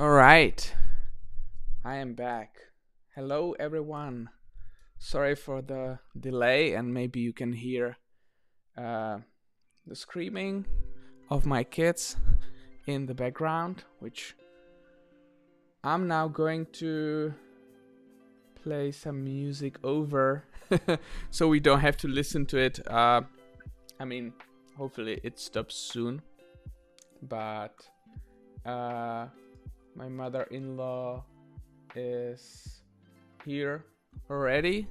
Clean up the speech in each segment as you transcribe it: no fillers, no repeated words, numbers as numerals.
All right, I am back. Hello, everyone. Sorry for the delay, and maybe you can hear the screaming of my kids in the background, which I'm now going to play some music over so we don't have to listen to it. Hopefully it stops soon, but my mother-in-law is here already,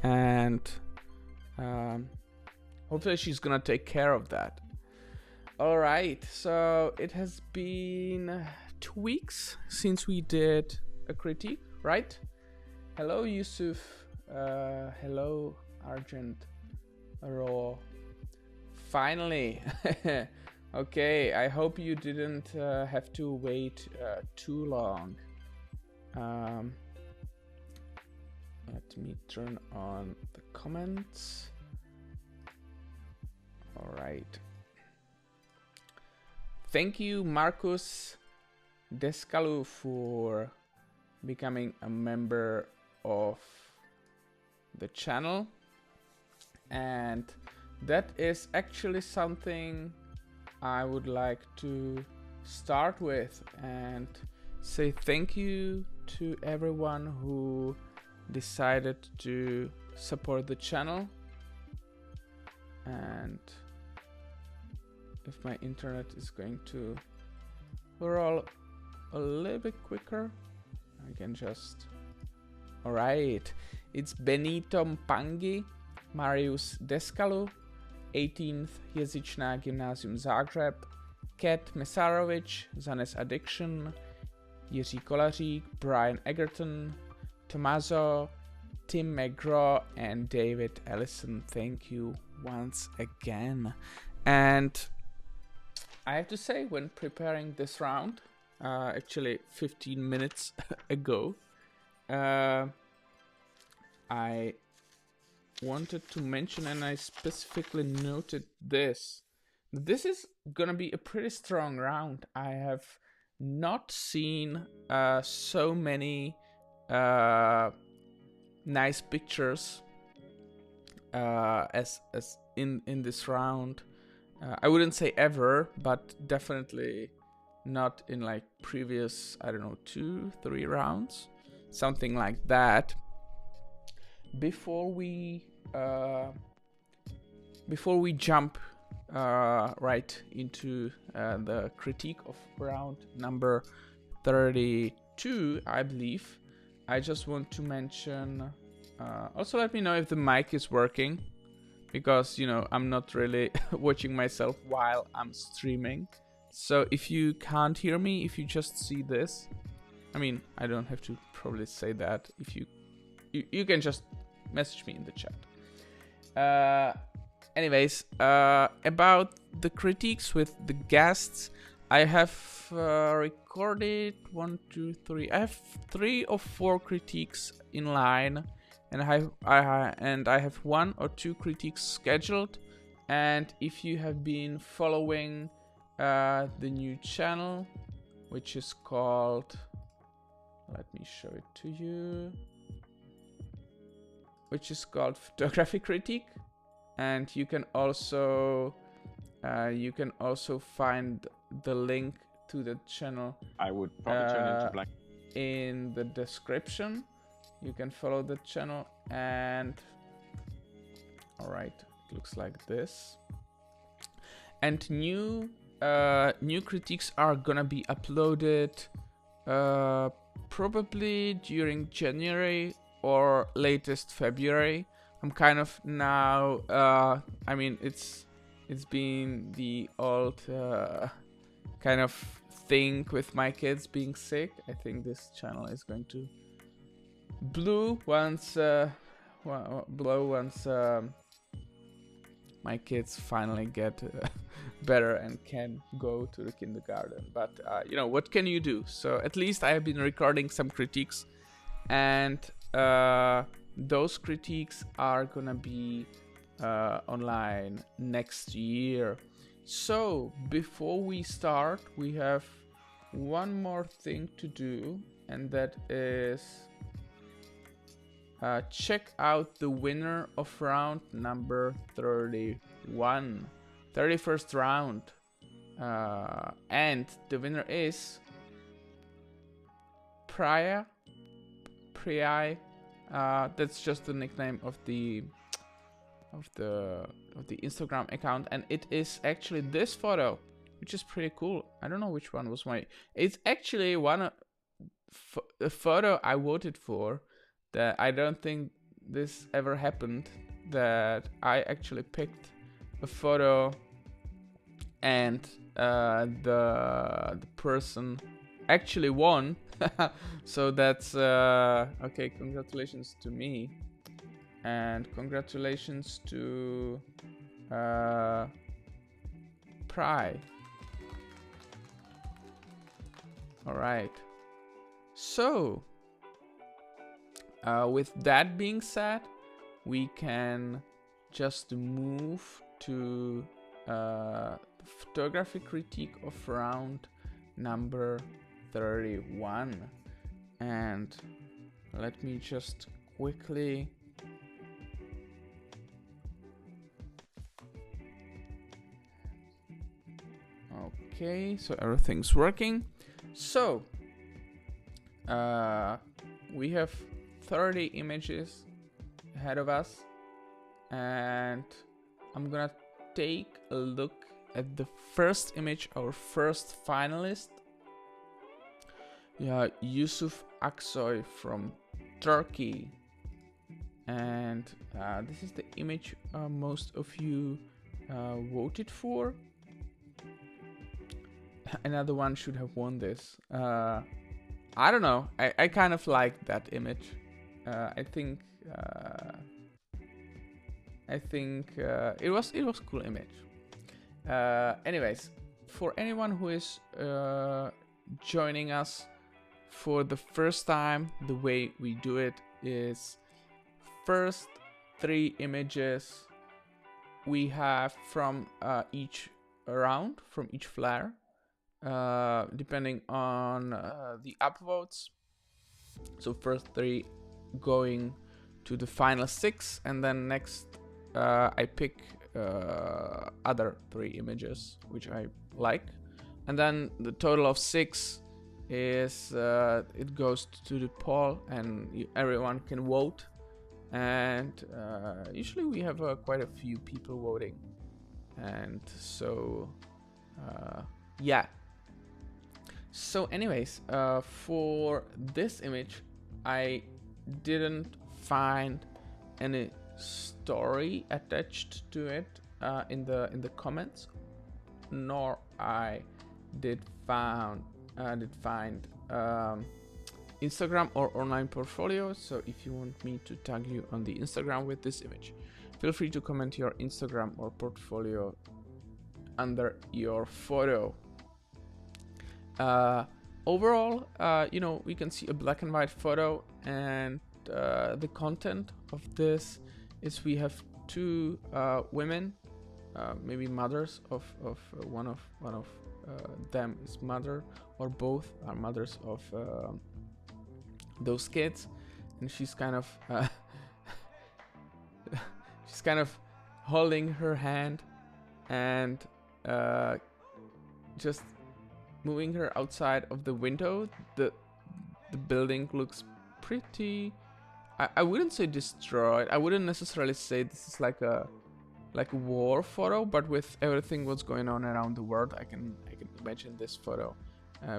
and hopefully she's gonna take care of that. All right, so it has been 2 weeks since we did a critique, right? Hello, Yusuf. Hello, Argent Raw. Finally. Okay, I hope you didn't have to wait too long. Let me turn on the comments. All right. Thank you, Marcus Descalu, for becoming a member of the channel. And that is actually something I would like to start with and say thank you to everyone who decided to support the channel. And if my internet is going to roll a little bit quicker, I can just... Alright, it's Benito Mpangi, Marius Descalu, 18th Jazyčné Gymnasium Zagreb, Kat Mesarovic, Zanes Addiction, Jiří Kolařík, Brian Egerton, Tommaso, Tim McGraw, and David Ellison. Thank you once again. And I have to say, when preparing this round, actually 15 minutes ago, I wanted to mention, and I specifically noted this. This is gonna be a pretty strong round. I have not seen so many nice pictures as in this round. I wouldn't say ever, but definitely not in like previous, I don't know, 2-3 rounds, something like that. Before we jump right into the critique of round number 32, I believe, I just want to mention, also let me know if the mic is working, because, you know, I'm not really watching myself while I'm streaming. So if you can't hear me, if you just see this, I mean, I don't have to probably say that. If you can just message me in the chat. Anyways, about the critiques with the guests, I have recorded 1, 2, 3. I have 3 or 4 critiques in line, and I have 1 or 2 critiques scheduled. And if you have been following the new channel, which is called, let me show it to you, which is called Photography Critique, and you can also find the link to the channel. I would probably turn into black in the description. You can follow the channel, and all right, it looks like this. And new critiques are gonna be uploaded probably during January or latest February. I'm kind of now, I mean, it's been the old kind of thing with my kids being sick. I think this channel is going to blow once my kids finally get better and can go to the kindergarten. But you know, what can you do? So at least I have been recording some critiques, and those critiques are gonna be online next year. So before we start, we have one more thing to do, and that is check out the winner of round number 31, 31st round. And the winner is Priya. That's just the nickname of the Instagram account, and it is actually this photo, which is pretty cool. I don't know which one was my. It's actually a photo I voted for. That I don't think this ever happened. That I actually picked a photo, and the person actually won. So that's okay. Congratulations to me, and congratulations to Pry. All right. So with that being said, we can just move to the photography critique of round number 31. And let me just quickly okay, so everything's working. So we have 30 images ahead of us, and I'm gonna take a look at the first image, our first finalist. Yusuf Aksoy from Turkey, and this is the image most of you voted for. Another one should have won this. I don't know. I kind of like that image. I think it was a cool image. Anyways, for anyone who is joining us for the first time, the way we do it is first 3 images we have from each round, from each flare, depending on the upvotes. So first 3 going to the final 6, and then next I pick other 3 images which I like, and then the total of 6 is it goes to the poll, and everyone can vote, and usually we have quite a few people voting, and so yeah. So anyways, for this image I didn't find any story attached to it in the comments, nor I did find Instagram or online portfolio. So if you want me to tag you on the Instagram with this image, feel free to comment your Instagram or portfolio under your photo. Overall, we can see a black and white photo, and the content of this is we have 2 women, maybe mothers of one of them is mother, or both are mothers of those kids, and she's kind of holding her hand and just moving her outside of the window. The building looks pretty, I wouldn't say destroyed. I wouldn't necessarily say this is like a war photo, but with everything what's going on around the world, I can imagine this photo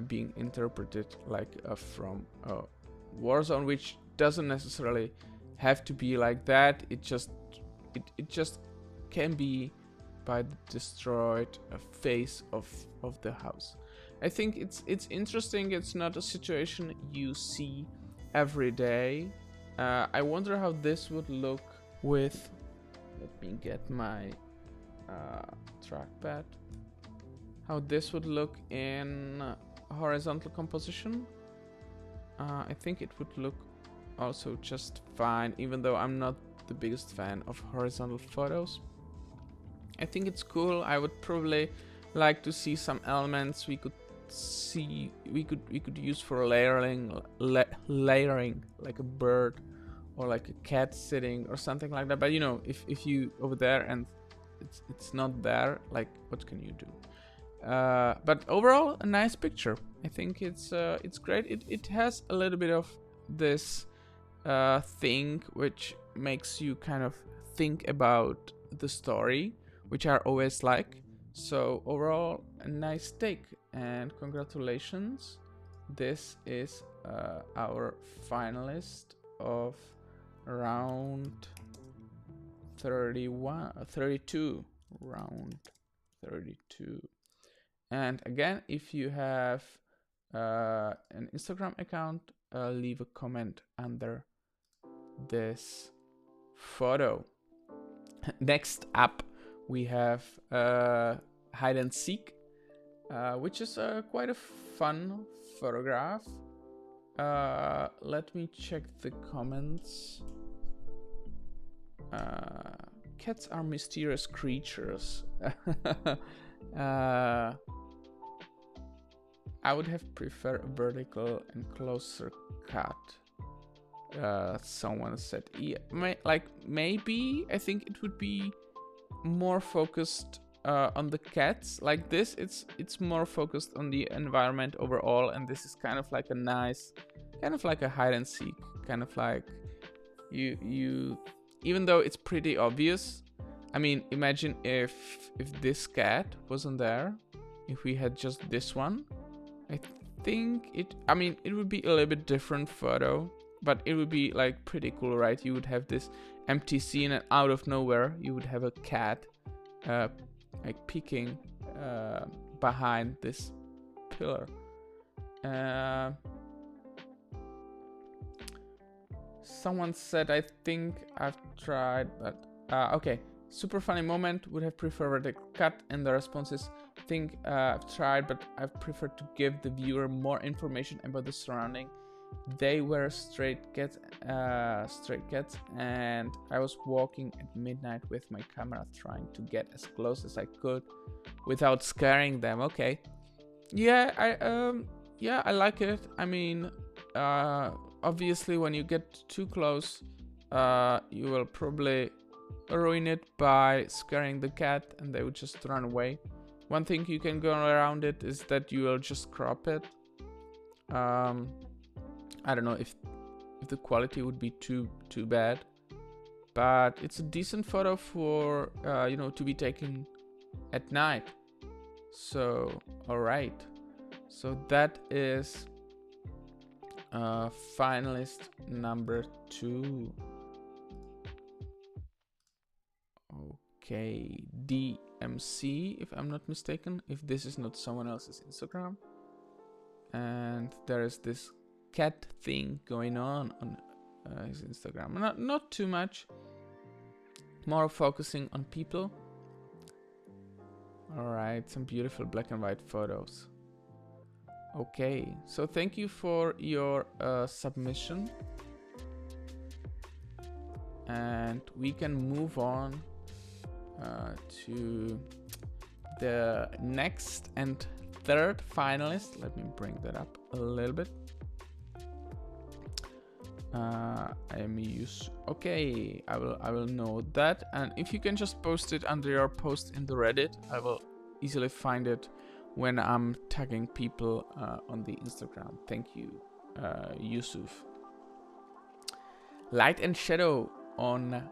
being interpreted like from a war zone, which doesn't necessarily have to be like that. It just can be by the destroyed face of the house. I think it's interesting. It's not a situation you see every day. I wonder how this would look with, let me get my trackpad, how this would look in horizontal composition. I think it would look also just fine, even though I'm not the biggest fan of horizontal photos. I think it's cool. I would probably like to see some elements we could see we could use for layering like a bird or like a cat sitting or something like that. But you know, if you over there and it's not there, like what can you do? But overall, a nice picture. I think it's great. It has a little bit of this thing which makes you kind of think about the story, which I always like. So overall, a nice take, and congratulations. This is our finalist of round 32. Round 32. And again, if you have an Instagram account, leave a comment under this photo. Next up, we have hide and seek, which is quite a fun photograph. Let me check the comments. Cats are mysterious creatures. I would have preferred a vertical and closer cut. Someone said, yeah, maybe I think it would be more focused on the cats. Like this, it's more focused on the environment overall, and this is kind of like a nice, kind of like a hide and seek, kind of like you. Even though it's pretty obvious, I mean, imagine if this cat wasn't there, if we had just this one. I think it would be a little bit different photo, but it would be like pretty cool, right? You would have this empty scene, and out of nowhere you would have a cat like peeking behind this pillar. Someone said, I think I've tried, but okay. Super funny moment, would have preferred a cut, and the response is, think I've tried, but I've preferred to give the viewer more information about the surrounding. They were stray cats, and I was walking at midnight with my camera, trying to get as close as I could without scaring them. Okay, yeah, I like it. I mean, obviously, when you get too close, you will probably ruin it by scaring the cat, and they would just run away. One thing you can go around it is that you will just crop it. I don't know if the quality would be too bad, but it's a decent photo for to be taken at night. So all right, so that is finalist number 2. Okay, DMC, if I'm not mistaken, if this is not someone else's Instagram. And there is this cat thing going on his Instagram. Not too much, more focusing on people. All right, some beautiful black and white photos. Okay, so thank you for your submission, and we can move on to the next and third finalist. Let me bring that up a little bit. Okay, I will know that, and if you can just post it under your post in the Reddit, I will easily find it when I'm tagging people on the Instagram. Thank you, Yusuf. Light and shadow on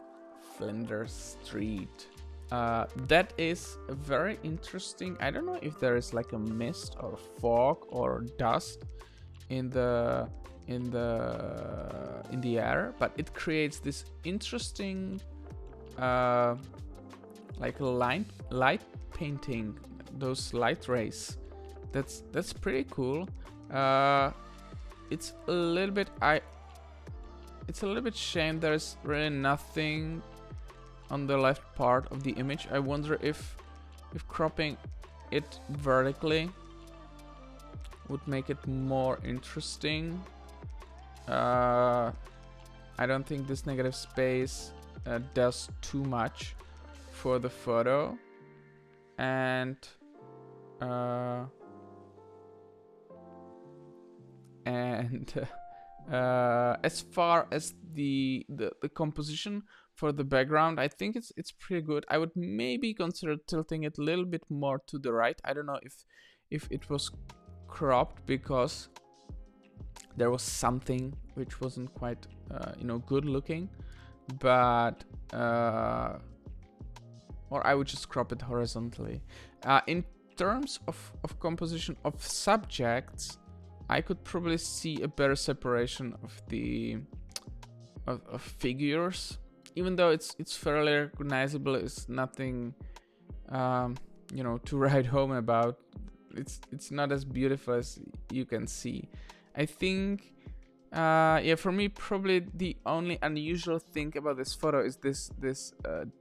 Flinders Street. That is very interesting. I don't know if there is like a mist or fog or dust in the air, but it creates this interesting like light painting, those light rays. That's pretty cool. It's a little bit shame there's really nothing on the left part of the image. I wonder if cropping it vertically would make it more interesting. I don't think this negative space does too much for the photo, and and as far as the composition for the background, I think it's pretty good. I would maybe consider tilting it a little bit more to the right. I don't know if it was cropped because there was something which wasn't quite good looking, but or I would just crop it horizontally. In terms of composition of subjects, I could probably see a better separation of the of figures, even though it's fairly recognizable. It's nothing to write home about. It's not as beautiful as you can see. I think for me, probably the only unusual thing about this photo is this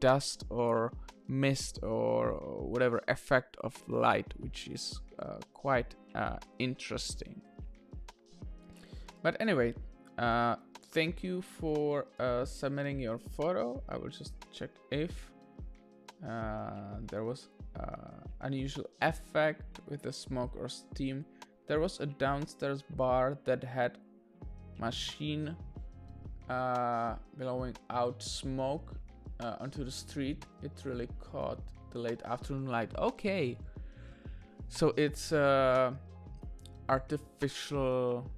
dust or mist or whatever effect of light, which is quite interesting. But anyway, thank you for submitting your photo. I will just check if there was unusual effect with the smoke or steam. There was a downstairs bar that had machine blowing out smoke onto the street. It really caught the late afternoon light. Okay, so it's artificial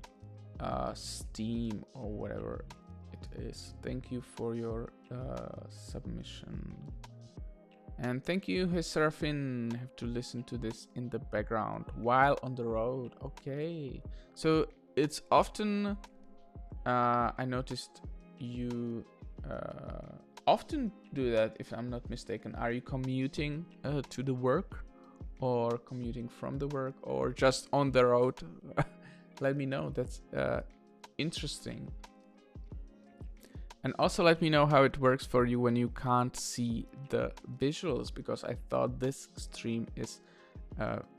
steam or whatever it is. Thank you for your submission. And thank you, hey Seraphin. Have to listen to this in the background while on the road. Okay, so it's often I noticed you often do that, if I'm not mistaken. Are you commuting to the work, or commuting from the work, or just on the road? Let me know. That's interesting. And also let me know how it works for you when you can't see the visuals, because I thought this stream is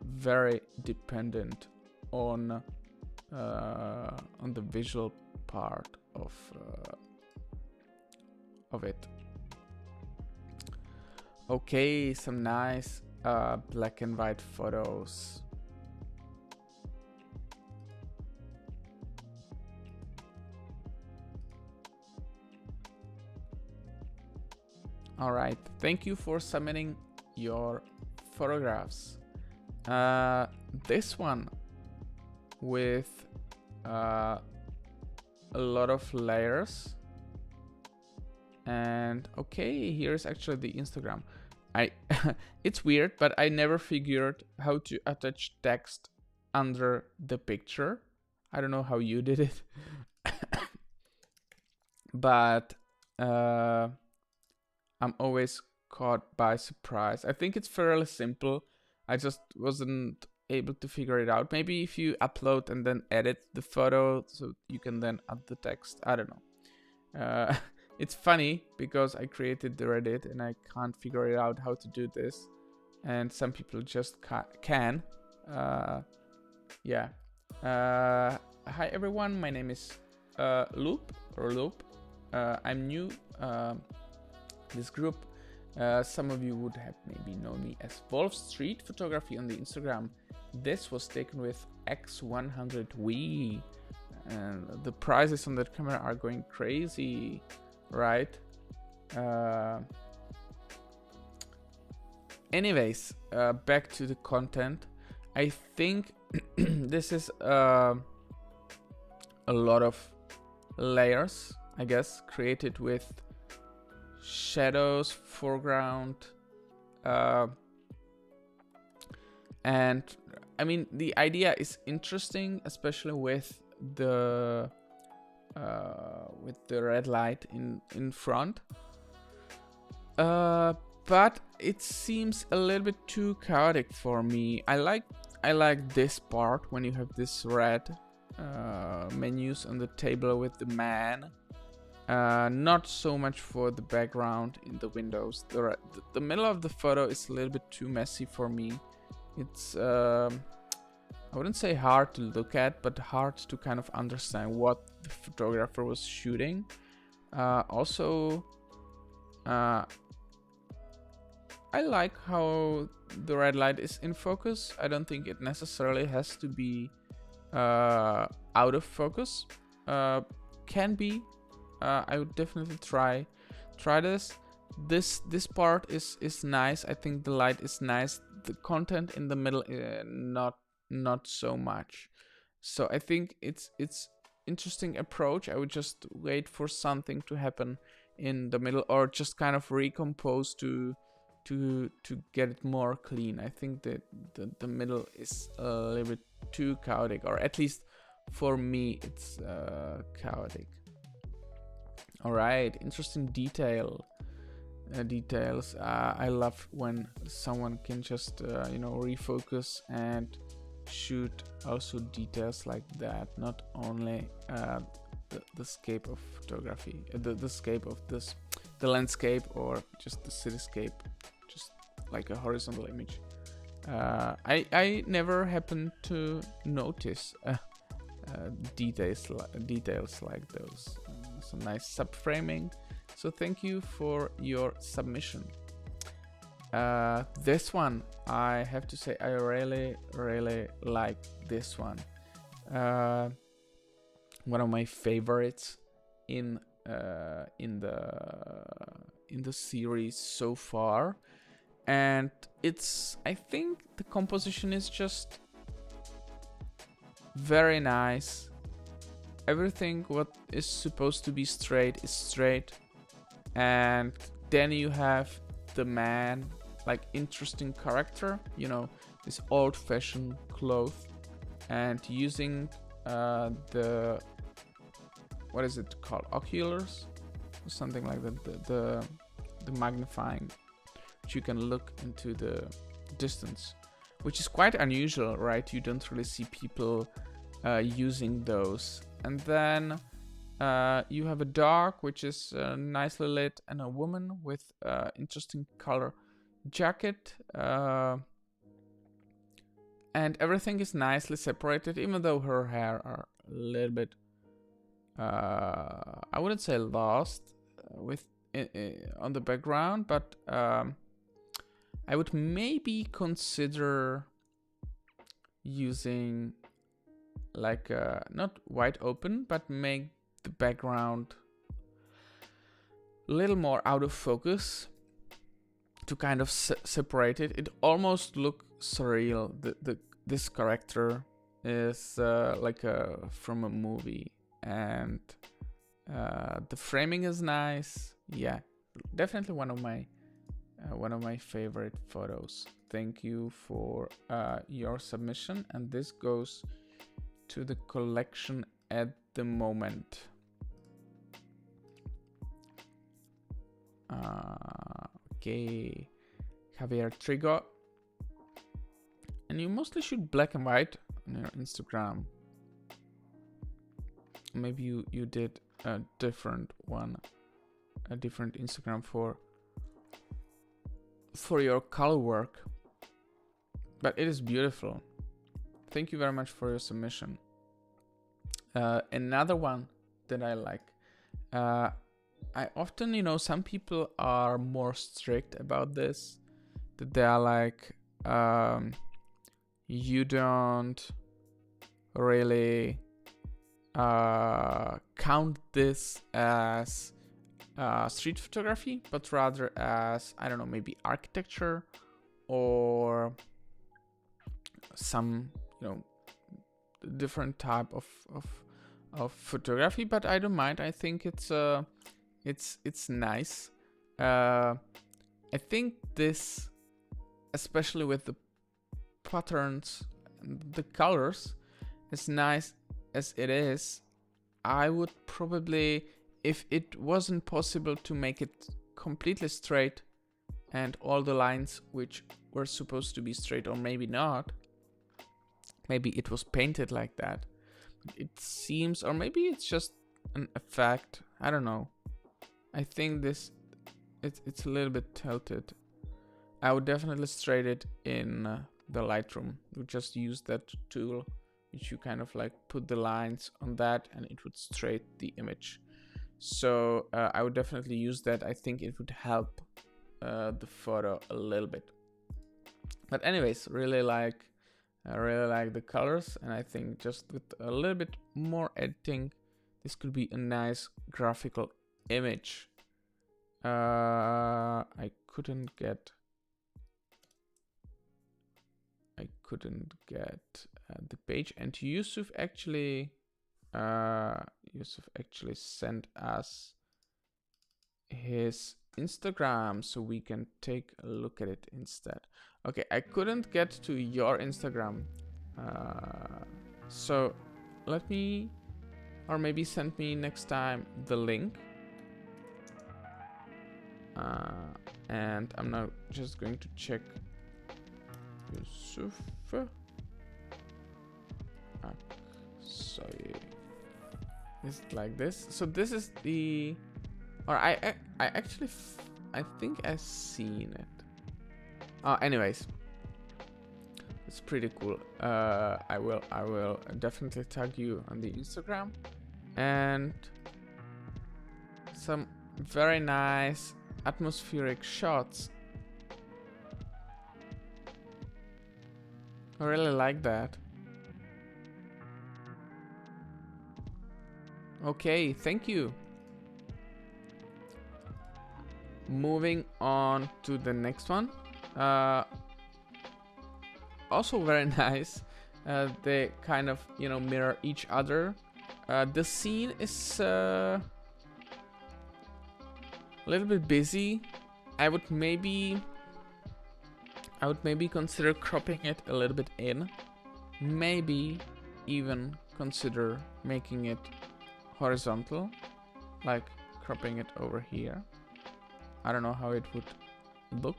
very dependent on the visual part of it. Okay, some nice black and white photos. All right, thank you for submitting your photographs. This one with a lot of layers, and okay, here's actually the Instagram. It's weird, but I never figured how to attach text under the picture. I don't know how you did it, but I'm always caught by surprise. I think it's fairly simple. I just wasn't able to figure it out. Maybe if you upload and then edit the photo so you can then add the text. I don't know. It's funny because I created the Reddit and I can't figure it out how to do this. And some people just can. Yeah. Hi everyone, my name is Loop. I'm new. This group, some of you would have maybe known me as Wolf Street Photography on the Instagram. This was taken with X100V, and the prices on that camera are going crazy, right? Anyways, back to the content. I think this is a lot of layers, I guess, created with shadows, foreground, and I mean the idea is interesting, especially with the red light in front, but it seems a little bit too chaotic for me. I like this part when you have this red menus on the table with the man. Not so much for the background in the windows. The middle of the photo is a little bit too messy for me. It's I wouldn't say hard to look at, but hard to kind of understand what the photographer was shooting. Also, I like how the red light is in focus. I don't think it necessarily has to be out of focus. Can be. I would definitely try this. This part is nice. I think the light is nice. The content in the middle, not so much. So I think it's interesting approach. I would just wait for something to happen in the middle, or just kind of recompose to get it more clean. I think that the middle is a little bit too chaotic, or at least for me it's chaotic. All right, interesting details. I love when someone can just refocus and shoot also details like that, not only the scape of photography, the scape of the landscape, or just the cityscape, just like a horizontal image. I never happened to notice details like those. Some nice subframing. So thank you for your submission. This one, I have to say, I really like this one. One of my favorites in the series so far, and I think the composition is just very nice. Everything what is supposed to be straight is straight, and then you have the man, like interesting character, this old-fashioned clothes, and using the, what is it called, oculars or something like that, the magnifying, which you can look into the distance, which is quite unusual, right? You don't really see people using those. And then you have a dog, which is nicely lit, and a woman with interesting color jacket, and everything is nicely separated, even though her hair are a little bit, I wouldn't say lost with on the background, but I would maybe consider using like not wide open, but make the background a little more out of focus to kind of separate it. It almost looks surreal. This character is like from a movie, and the framing is nice. Yeah, definitely one of my favorite photos. Thank you for your submission, and this goes to the collection at the moment. Okay, Javier Trigo. And you mostly shoot black and white on your Instagram. Maybe you did a different one, a different Instagram for your color work. But it is beautiful. Thank you very much for your submission. Another one that I like. I often, some people are more strict about this. That they are like, you don't really count this as street photography, but rather as, I don't know, maybe architecture or some, different type of photography. But I don't mind. I think it's nice. I think this, especially with the patterns, the colors, as nice as it is, I would probably, if it wasn't possible to make it completely straight and all the lines which were supposed to be straight, or maybe not, maybe it was painted like that, it seems, or maybe it's just an effect, I don't know. I think this, it's a little bit tilted. I would definitely straight it in the Lightroom. You just use that tool, which you kind of like put the lines on that, and it would straight the image. So I would definitely use that. I think it would help the photo a little bit. But anyways, really like I really like the colors, and I think just with a little bit more editing, this could be a nice graphical image. I couldn't get the page, and Yusuf actually sent us his Instagram so we can take a look at it instead. Okay, I couldn't get to your Instagram, so let me, or maybe send me next time the link, and I'm now just going to check Yusuf. So is it like this? So this is the, or I actually I think I've seen it. Anyways, it's pretty cool. I will definitely tag you on the Instagram, and some very nice atmospheric shots. I really like that. Okay, thank you. Moving on to the next one. Also very nice. They kind of, mirror each other. The scene is a little bit busy. I would maybe consider cropping it a little bit in. Maybe even consider making it horizontal, like cropping it over here. I don't know how it would look.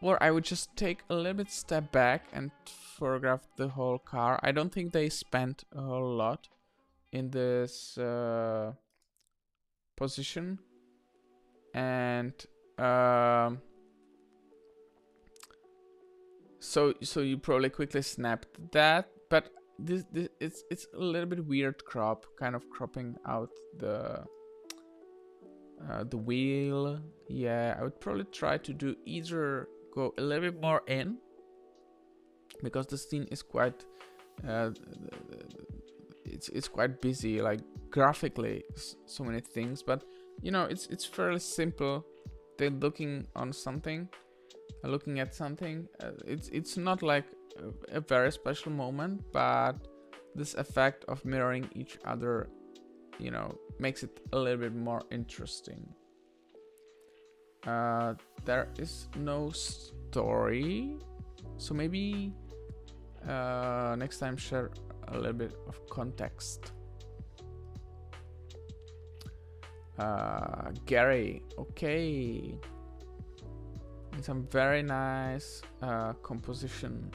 Or I would just take a little bit step back and photograph the whole car. I don't think they spent a whole lot in this position, and so you probably quickly snapped that, but this it's a little bit weird crop, kind of cropping out the wheel. Yeah, I would probably try to do either go a little bit more in, because the scene is quite it's quite busy, like graphically, so many things, but it's fairly simple. They're looking at something. It's not like a very special moment, but this effect of mirroring each other, makes it a little bit more interesting. There is no story, so maybe next time share a little bit of context. Gary, okay. And some very nice composition.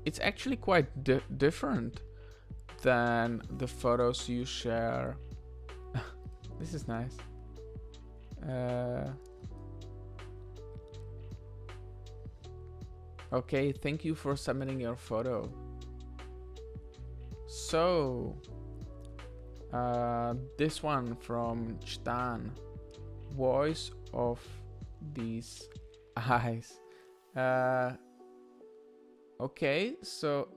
It's actually quite different than the photos you share. This is nice. Okay, thank you for submitting your photo. So, this one from Stan, voice of these eyes. Okay, so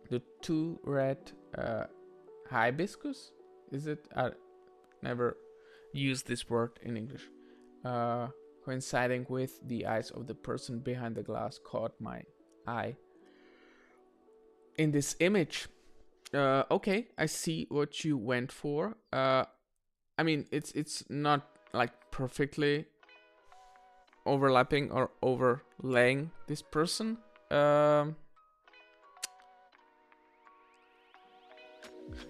the two red hibiscus, is it? I never used this word in English. Coinciding with the eyes of the person behind the glass caught my eye in this image. Okay, I see what you went for. I mean, it's not like perfectly overlapping or overlaying this person.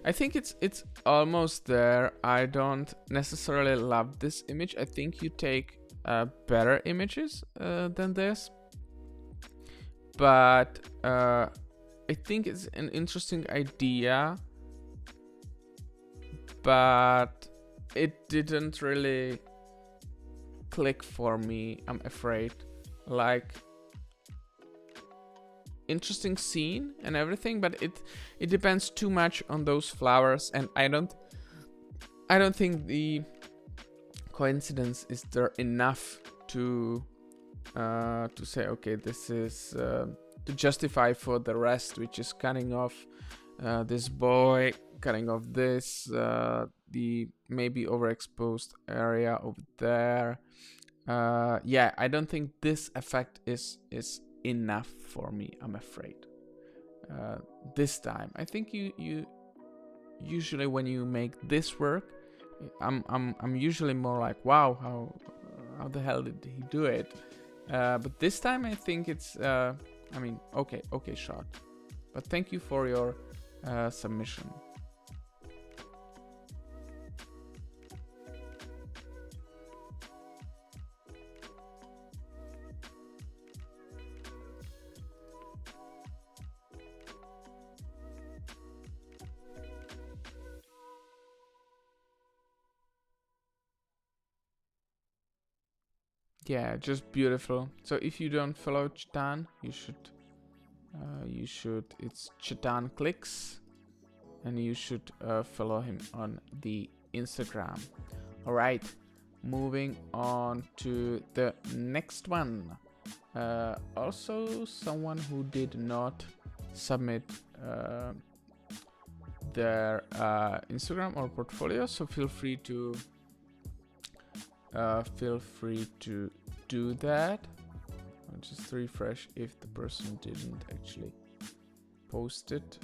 I think it's almost there. I don't necessarily love this image. I think you take better images than this, but I think it's an interesting idea, but it didn't really click for me, I'm afraid. Like, interesting scene and everything, but it depends too much on those flowers, and I don't think the coincidence is there enough to say, okay, this is to justify for the rest, which is cutting off this boy, cutting off this, the maybe overexposed area over there. Yeah, I don't think this effect is enough for me, I'm afraid. This time, I think you usually when you make this work, I'm usually more like, wow, how the hell did he do it? But this time I think it's I mean, okay shot. But thank you for your submission. Yeah, just beautiful. So if you don't follow Chetan, you should. It's Chetan Clicks, and you should follow him on the Instagram. All right, moving on to the next one. Also, someone who did not submit their Instagram or portfolio, so feel free to do that. I'll just refresh if the person didn't actually post it.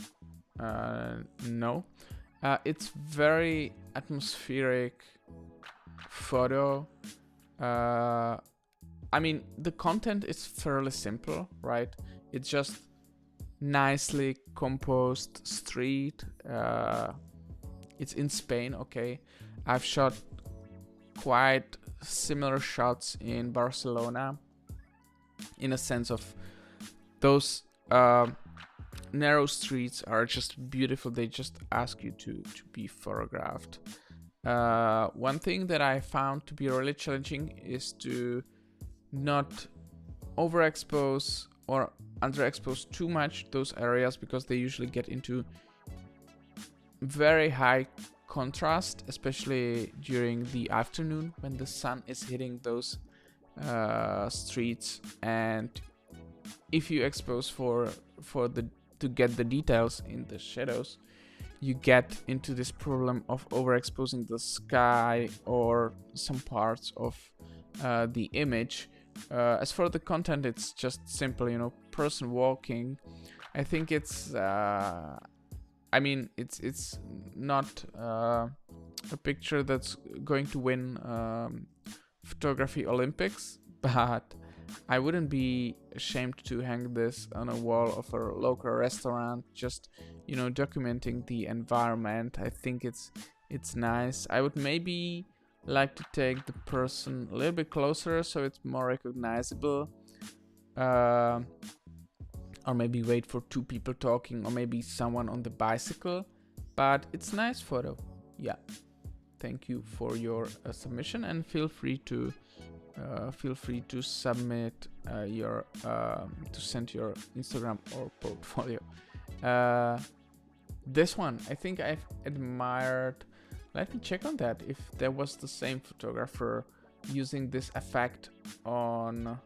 No, it's very atmospheric photo. I mean, the content is fairly simple, right? It's just nicely composed street. It's in Spain, okay. I've shot quite similar shots in Barcelona, in a sense of those narrow streets are just beautiful. They just ask you to be photographed. One thing that I found to be really challenging is to not overexpose or underexpose too much those areas, because they usually get into very high contrast, especially during the afternoon when the sun is hitting those streets, and if you expose to get the details in the shadows, you get into this problem of overexposing the sky or some parts of the image. As for the content, it's just simple, person walking. I think it's I mean, it's not a picture that's going to win photography Olympics, but I wouldn't be ashamed to hang this on a wall of a local restaurant, just documenting the environment. I think it's nice. I would maybe like to take the person a little bit closer so it's more recognizable, or maybe wait for two people talking, or maybe someone on the bicycle. But it's nice photo. Yeah, thank you for your submission, and feel free to submit to send your Instagram or portfolio. This one, I think I've admired. Let me check on that if there was the same photographer using this effect on.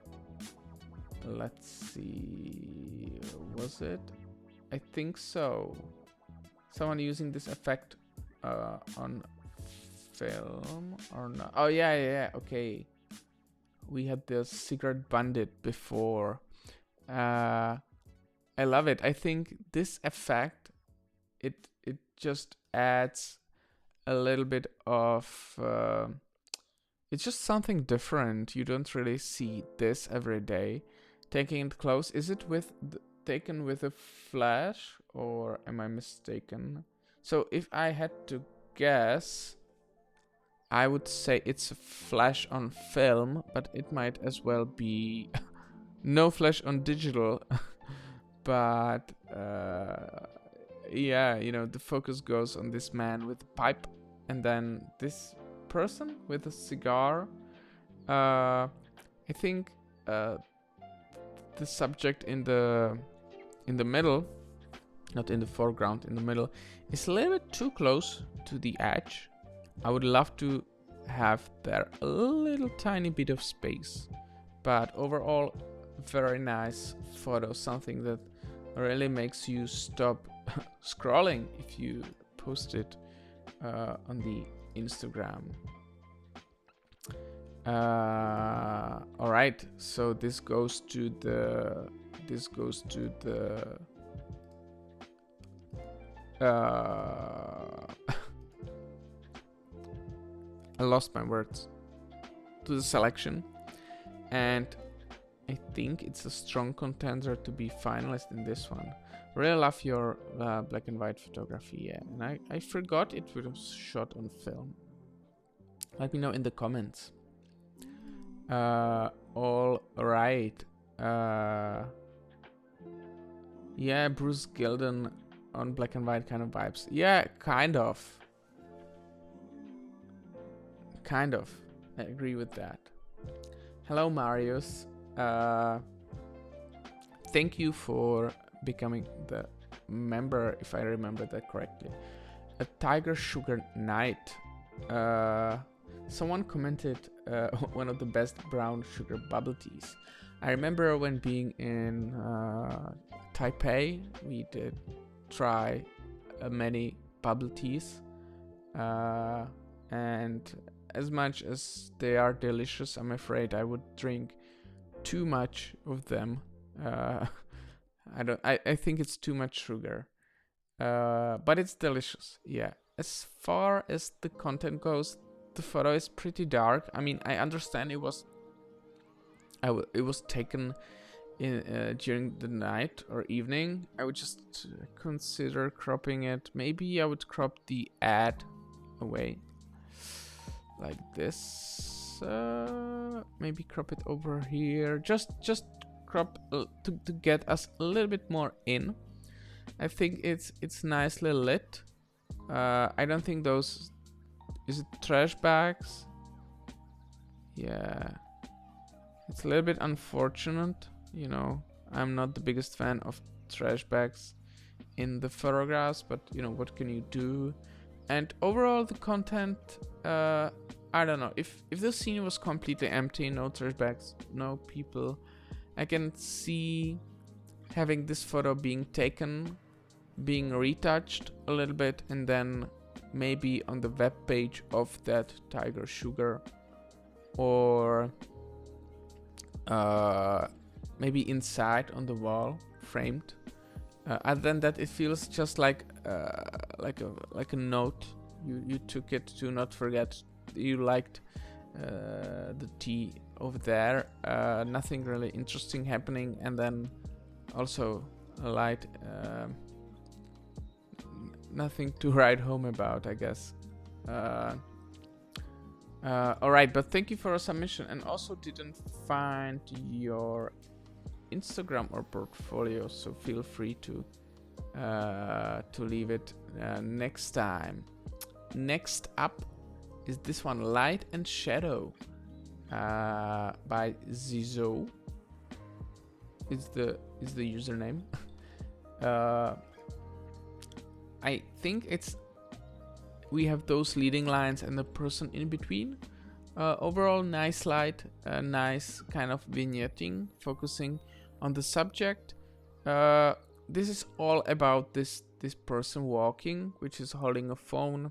Let's see, was it? I think so. Someone using this effect on film or not? Oh yeah, okay. We had the Secret Bandit before. I love it. I think this effect, it just adds a little bit of it's just something different. You don't really see this every day. Taking it close, is it taken with a flash, or am I mistaken? So if I had to guess, I would say it's a flash on film, but it might as well be no flash on digital. But yeah, the focus goes on this man with a pipe, and then this person with a cigar. I think the subject in the middle, not in the foreground, in the middle, is a little bit too close to the edge. I would love to have there a little tiny bit of space, but overall very nice photo, something that really makes you stop scrolling if you post it on the Instagram. All right, so this goes to the I lost my words, to the selection, and I think it's a strong contender to be finalist in this one. Really love your black and white photography, yeah. And I forgot it was shot on film. Let me know in the comments. All right. Yeah, Bruce Gilden on black and white kind of vibes. Yeah, kind of. Kind of. I agree with that. Hello, Marius. Thank you for becoming the member, if I remember that correctly. A Tiger Sugar Night. Someone commented one of the best brown sugar bubble teas. I remember when being in Taipei, we did try many bubble teas, and as much as they are delicious, I'm afraid I would drink too much of them. I think it's too much sugar, but it's delicious. Yeah. As far as the content goes, the photo is pretty dark. I mean, I understand it was taken in during the night or evening. I would just consider cropping it. Maybe I would crop the ad away like this. Maybe crop it over here. Just crop to get us a little bit more in. I think it's nicely lit. I don't think those, is it trash bags? Yeah, it's a little bit unfortunate, you know. I'm not the biggest fan of trash bags in the photographs, but you know, what can you do? And overall the content, I don't know, if the scene was completely empty, no trash bags, no people, I can see having this photo being taken, being retouched a little bit, and then maybe on the web page of that Tiger Sugar, or maybe inside on the wall, framed. Other than that, it feels just like a note. You took it to not forget you liked the tea over there. Nothing really interesting happening, and then also a light. Nothing to write home about, I guess. Alright, but thank you for a submission, and also didn't find your Instagram or portfolio, so feel free to leave it next time. Next up is this one, Light and Shadow, by Zizo. Is the username. I think we have those leading lines and the person in between. Overall, nice light, nice kind of vignetting, focusing on the subject. This is all about this person walking, which is holding a phone.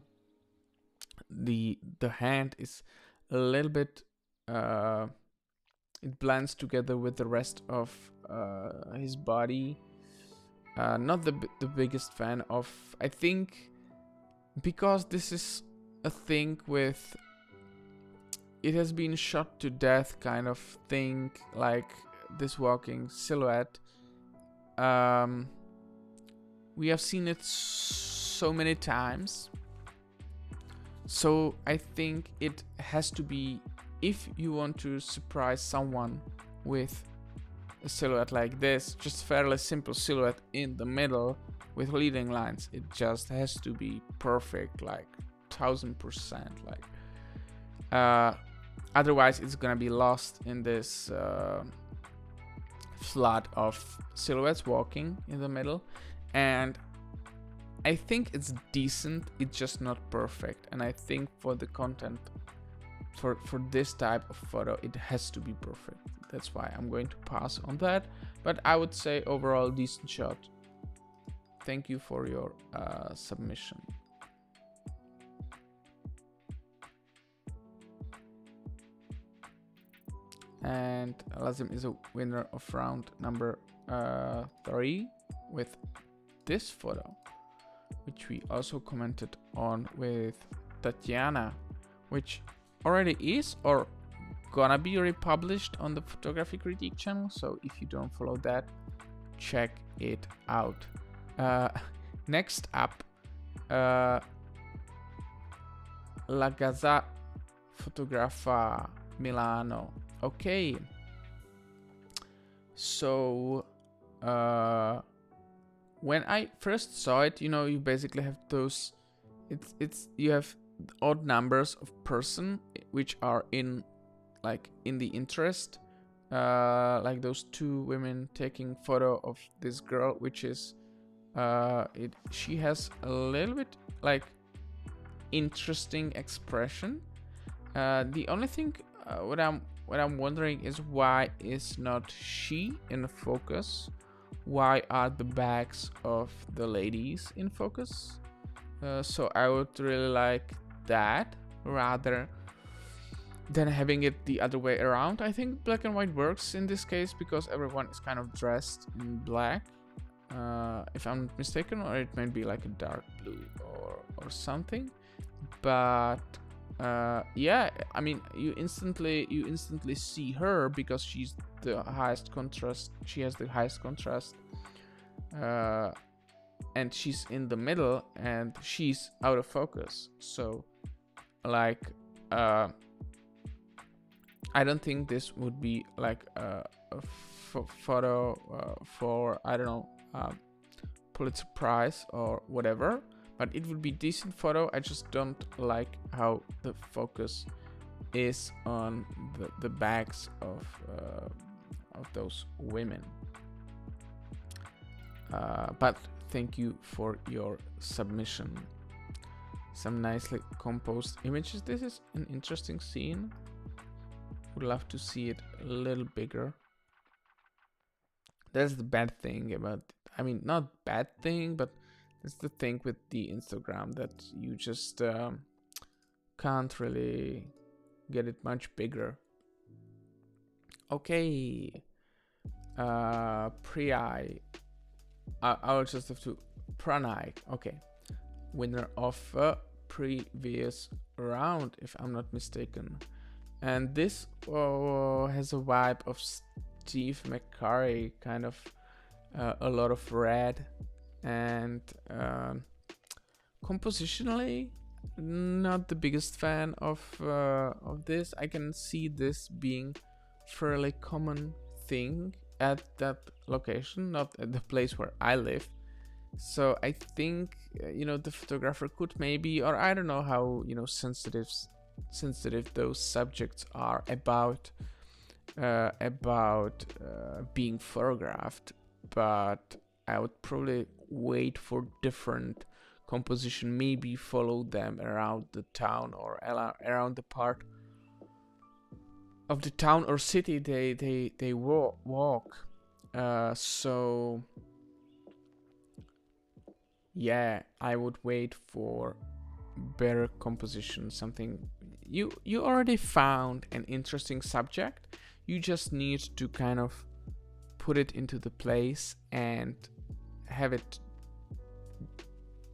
The hand is a little bit, it blends together with the rest of his body. Not the biggest fan of, I think, because this is a thing with, it has been shot to death kind of thing, like this walking silhouette. We have seen it so many times, so I think it has to be, if you want to surprise someone with a silhouette like this, just fairly simple silhouette in the middle with leading lines, it just has to be perfect, like 1000%. Like, otherwise it's gonna be lost in this flood of silhouettes walking in the middle. And I think it's decent, it's just not perfect. And I think for the content for this type of photo, it has to be perfect. That's why I'm going to pass on that. But I would say overall decent shot. Thank you for your submission. And Lazim is a winner of round number 3 with this photo, which we also commented on with Tatiana, which already is or gonna be republished on the Photography Critique channel. So if you don't follow that, check it out. Next up, La Gaza Fotografa Milano. Okay, so when I first saw it, you basically have those, you have odd numbers of person which are in the interest, like those 2 women taking photo of this girl, which is she has a little bit like interesting expression. The only thing what I'm wondering is, why is not she in focus? Why are the backs of the ladies in focus? So I would really like that rather than having it the other way around. I think black and white works in this case because everyone is kind of dressed in black, if I'm not mistaken, or it might be like a dark blue or something. But yeah, I mean, you instantly see her because she's the highest contrast. She has the highest contrast, and she's in the middle, and she's out of focus. So, like, I don't think this would be like a photo for, I don't know, Pulitzer Prize or whatever. But it would be decent photo. I just don't like how the focus is on the backs of those women. But thank you for your submission. Some nicely composed images. This is an interesting scene. Would love to see it a little bigger. That's the bad thing about, I mean, not bad thing, but it's the thing with the Instagram that you just can't really get it much bigger. Okay, Priyai. I'll just have to Pranay. Okay, winner of a previous round, if I'm not mistaken. And this has a vibe of Steve McCurry, kind of a lot of red. And compositionally, not the biggest fan of this. I can see this being fairly common thing at that location, not at the place where I live. So I think the photographer could maybe, or I don't know how sensitive those subjects are about being photographed, but I would probably wait for different composition, maybe follow them around the town or around the part of the town or city they walk. So yeah, I would wait for better composition, something you already found an interesting subject. You just need to kind of put it into the place and have it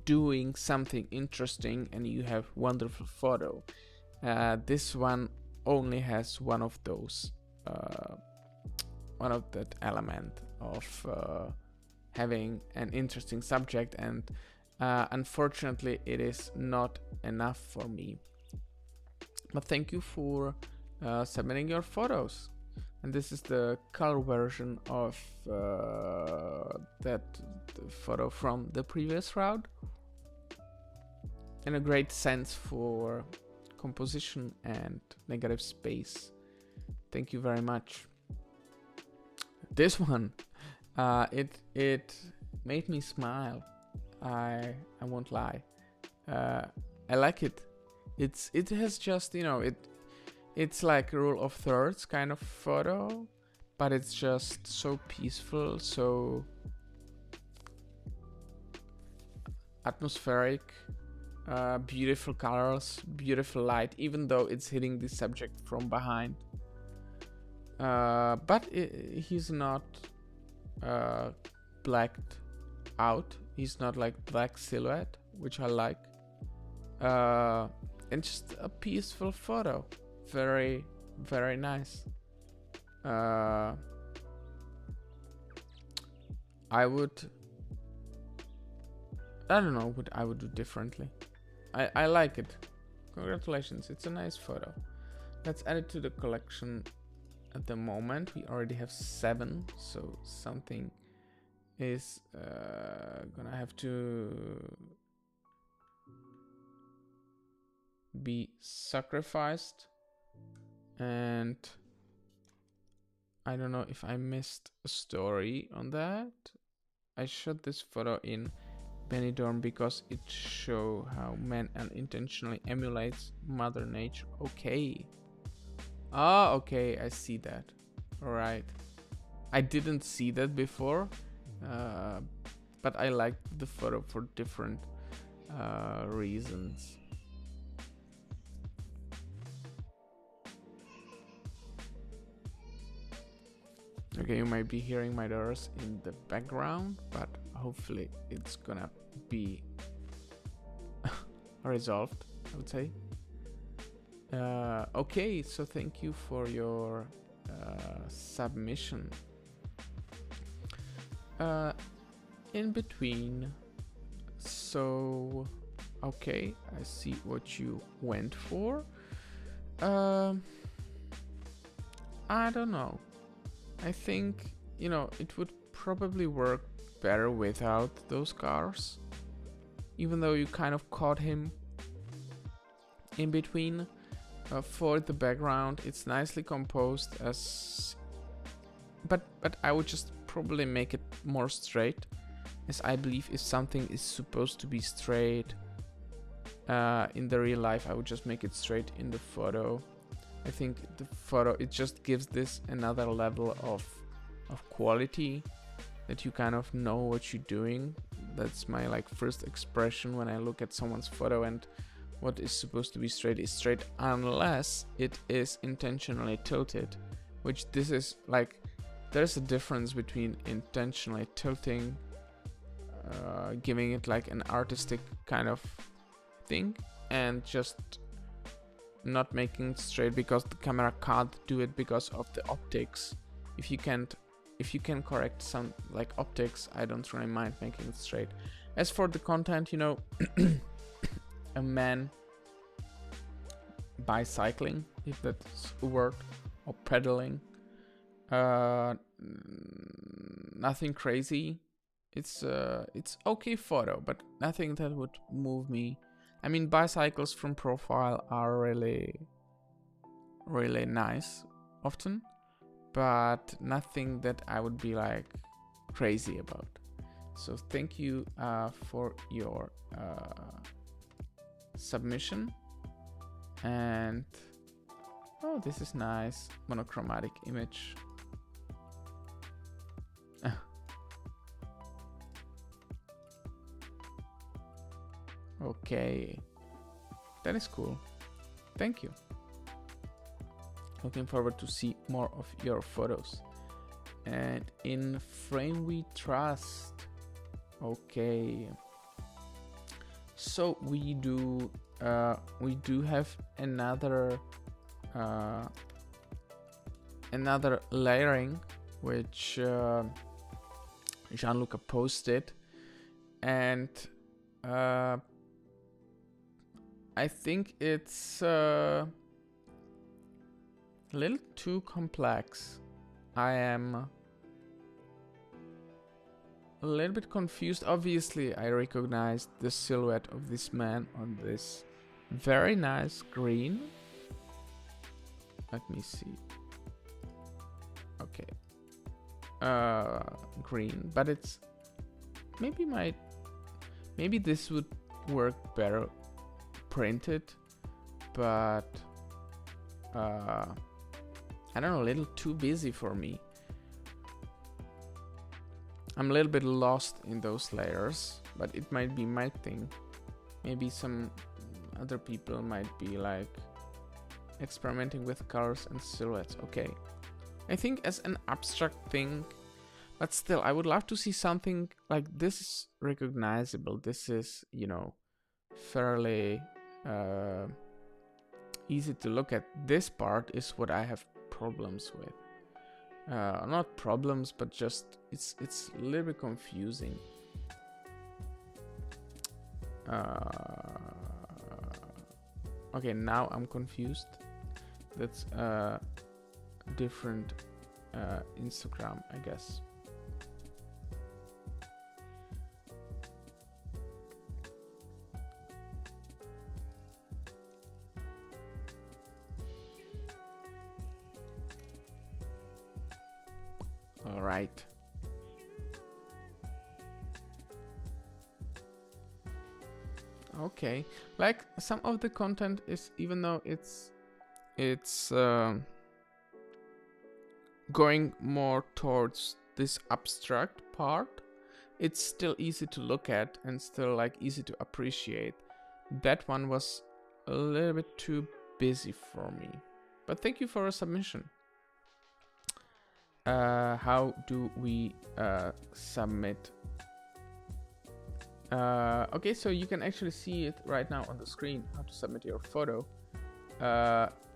doing something interesting, and you have wonderful photo. This one only has one of those, one of that element of having an interesting subject, and unfortunately it is not enough for me. But thank you for submitting your photos. And this is the color version of that photo from the previous round, and a great sense for composition and negative space. Thank you very much. This one, it made me smile. I won't lie. I like it. It has just, it's like a rule of thirds kind of photo, but it's just so peaceful, so atmospheric, beautiful colors, beautiful light, even though it's hitting the subject from behind. But he's not blacked out. He's not like black silhouette, which I like. And just a peaceful photo. Very, very nice. I don't know what I would do differently. I like it. Congratulations, it's a nice photo. Let's add it to the collection. At the moment we already have 7, so something is gonna have to be sacrificed, and I don't know if I missed a story on that. I shot this photo in Benidorm because it shows how man unintentionally emulates Mother Nature. Okay. Ah, okay, I see that. Alright. I didn't see that before, but I liked the photo for different reasons. Okay, you might be hearing my doors in the background, but hopefully it's gonna be resolved, I would say. Okay, so thank you for your submission. In between, so okay, I see what you went for. I don't know. I think, you know, it would probably work better without those cars, even though you kind of caught him in between. For the background, it's nicely composed, but I would just probably make it more straight, as I believe if something is supposed to be straight in the real life, I would just make it straight in the photo. I think the photo, it just gives this another level of quality, that you kind of know what you're doing. That's my like first expression when I look at someone's photo, and what is supposed to be straight is straight, unless it is intentionally tilted, which this is like, there's a difference between intentionally tilting, giving it like an artistic kind of thing, and just not making it straight because the camera can't do it because of the optics. If you can correct some like optics, I don't really mind making it straight. As for the content, you know, a man bicycling, if that's a word, or pedaling, nothing crazy. It's okay photo, but nothing that would move me. I mean, bicycles from profile are really nice often, but nothing that I would be like crazy about. So thank you for your submission. And oh, this is nice, monochromatic image. Okay, that is cool. Thank you. Looking forward to see more of your photos. And in frame we trust. Okay, so we do have another layering, which Gianluca posted, and I think it's a little too complex. I am a little bit confused. Obviously, I recognized the silhouette of this man on this very nice green. Let me see. Okay. Green, but it's maybe this would work better printed, but I don't know, a little too busy for me. I'm a little bit lost in those layers, but it might be my thing. Maybe some other people might be like experimenting with colors and silhouettes. Okay, I think as an abstract thing, but still, I would love to see something like this is recognizable. This is, you know, fairly easy to look at. This part is what I have problems with. Not problems, but just it's a little bit confusing. Okay, now I'm confused. That's different Instagram, I guess. All right. Okay, like some of the content is, even though it's going more towards this abstract part, it's still easy to look at and still like easy to appreciate. That one was a little bit too busy for me, but thank you for a submission. How do we submit? Okay, so you can actually see it right now on the screen, how to submit your photo.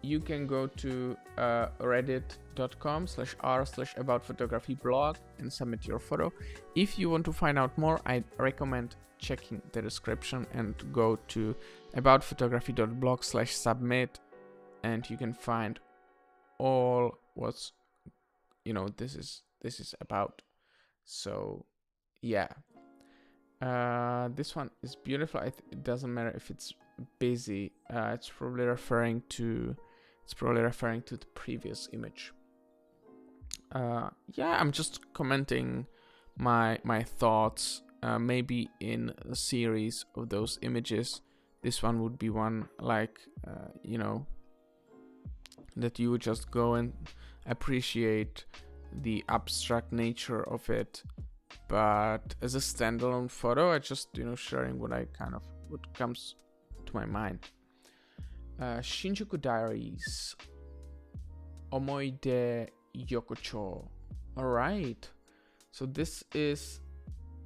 You can go to reddit.com/r/aboutphotography-blog and submit your photo. If you want to find out more, I recommend checking the description and go to aboutphotography.blog/submit, and you can find all what's, you know, this is about. So yeah, this one is beautiful. It doesn't matter if it's busy. It's probably referring to the previous image. Yeah, I'm just commenting my thoughts. Maybe in a series of those images, this one would be one, like you know, that you would just go and appreciate the abstract nature of it. But as a standalone photo, I just, you know, sharing what comes to my mind. Shinjuku Diaries, Omoide Yokocho. All right, so this is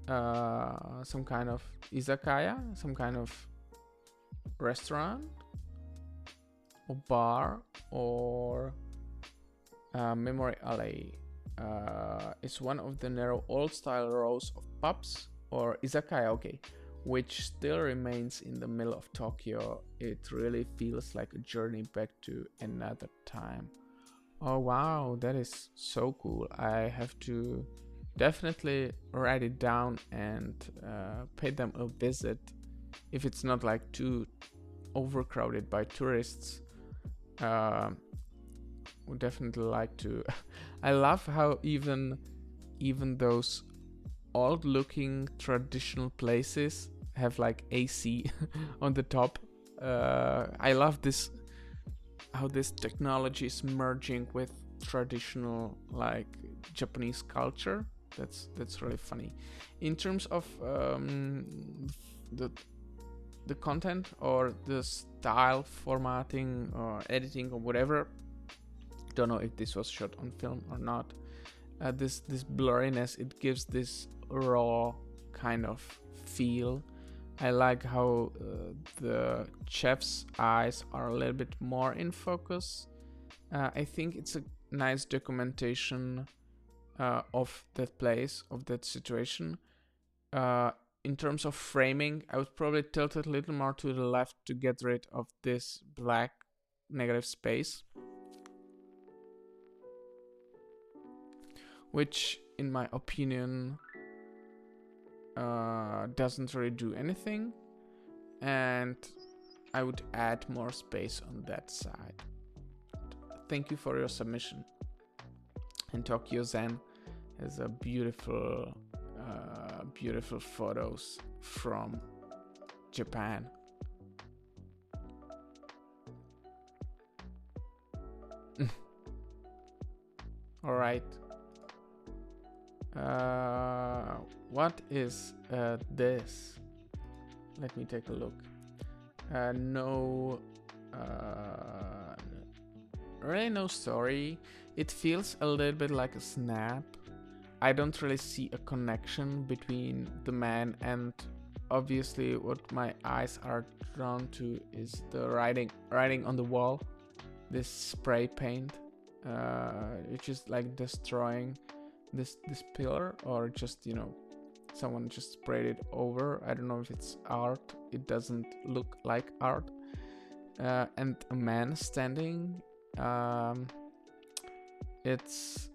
some kind of izakaya, some kind of restaurant or bar or memory alley. It's one of the narrow old-style rows of pubs or izakaya, okay, which still remains in the middle of Tokyo. It really feels like a journey back to another time. Oh wow, that is so cool. I have to definitely write it down and pay them a visit if it's not like too overcrowded by tourists. Would definitely like to. I love how even those old looking traditional places have like AC on the top. I love this, how this technology is merging with traditional like Japanese culture. That's really funny. In terms of the content or the style, formatting or editing or whatever, don't know if this was shot on film or not. This blurriness, it gives this raw kind of feel. I like how the chef's eyes are a little bit more in focus. I think it's a nice documentation of that place, of that situation. In terms of framing, I would probably tilt it a little more to the left to get rid of this black negative space, which in my opinion doesn't really do anything, and I would add more space on that side. Thank you for your submission. And Tokyo Zen has a beautiful photos from Japan. All right. What is this? Let me take a look. No, really no story. It feels a little bit like a snap. I don't really see a connection between the man, and obviously what my eyes are drawn to is the writing on the wall. This spray paint, which is like destroying this pillar, or just, you know, someone just sprayed it over. I don't know if it's art. It doesn't look like art. And a man standing. It's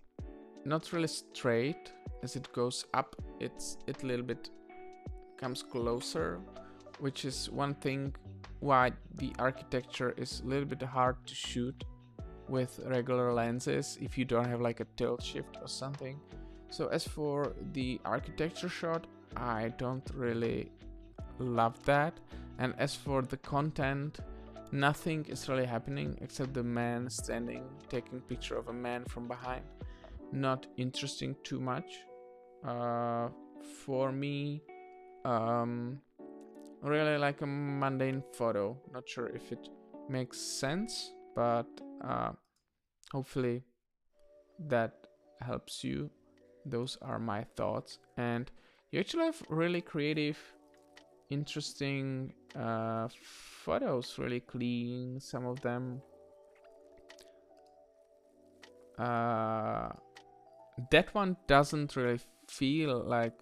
not really straight. As it goes up, it a little bit comes closer, which is one thing why the architecture is a little bit hard to shoot with regular lenses if you don't have like a tilt shift or something. So as for the architecture shot, I don't really love that. And as for the content, nothing is really happening except the man standing, taking picture of a man from behind. Not interesting too much. For me, really like a mundane photo. Not sure if it makes sense, but hopefully that helps you. Those are my thoughts, and you actually have really creative, interesting photos, really clean, some of them. That one doesn't really feel like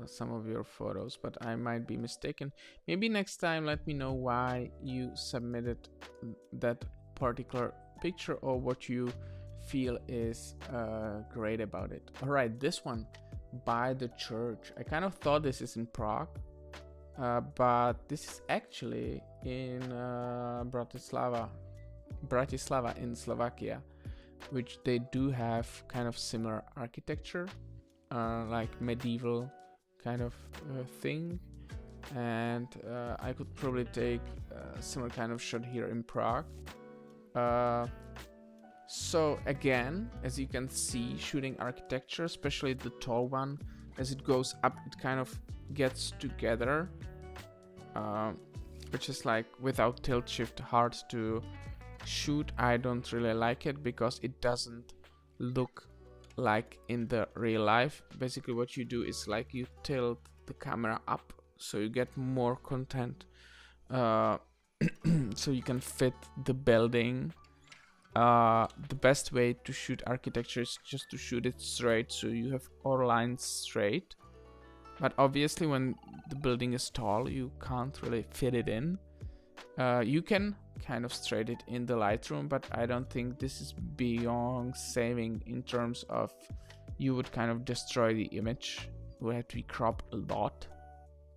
some of your photos, but I might be mistaken. Maybe next time let me know why you submitted that particular picture, or what you feel is great about it. All right, this one by the church. I kind of thought this is in Prague, but this is actually in Bratislava in Slovakia, which they do have kind of similar architecture, like medieval kind of thing. And I could probably take a similar kind of shot here in Prague. So again, as you can see, shooting architecture, especially the tall one, as it goes up, it kind of gets together, which is like without tilt shift hard to shoot. I don't really like it because it doesn't look like in the real life. Basically what you do is like you tilt the camera up so you get more content, so you can fit the building. The best way to shoot architecture is just to shoot it straight, so you have all lines straight. But obviously when the building is tall, you can't really fit it in. You can kind of straight it in the Lightroom, but I don't think this is beyond saving in terms of you would kind of destroy the image. It would have to be cropped a lot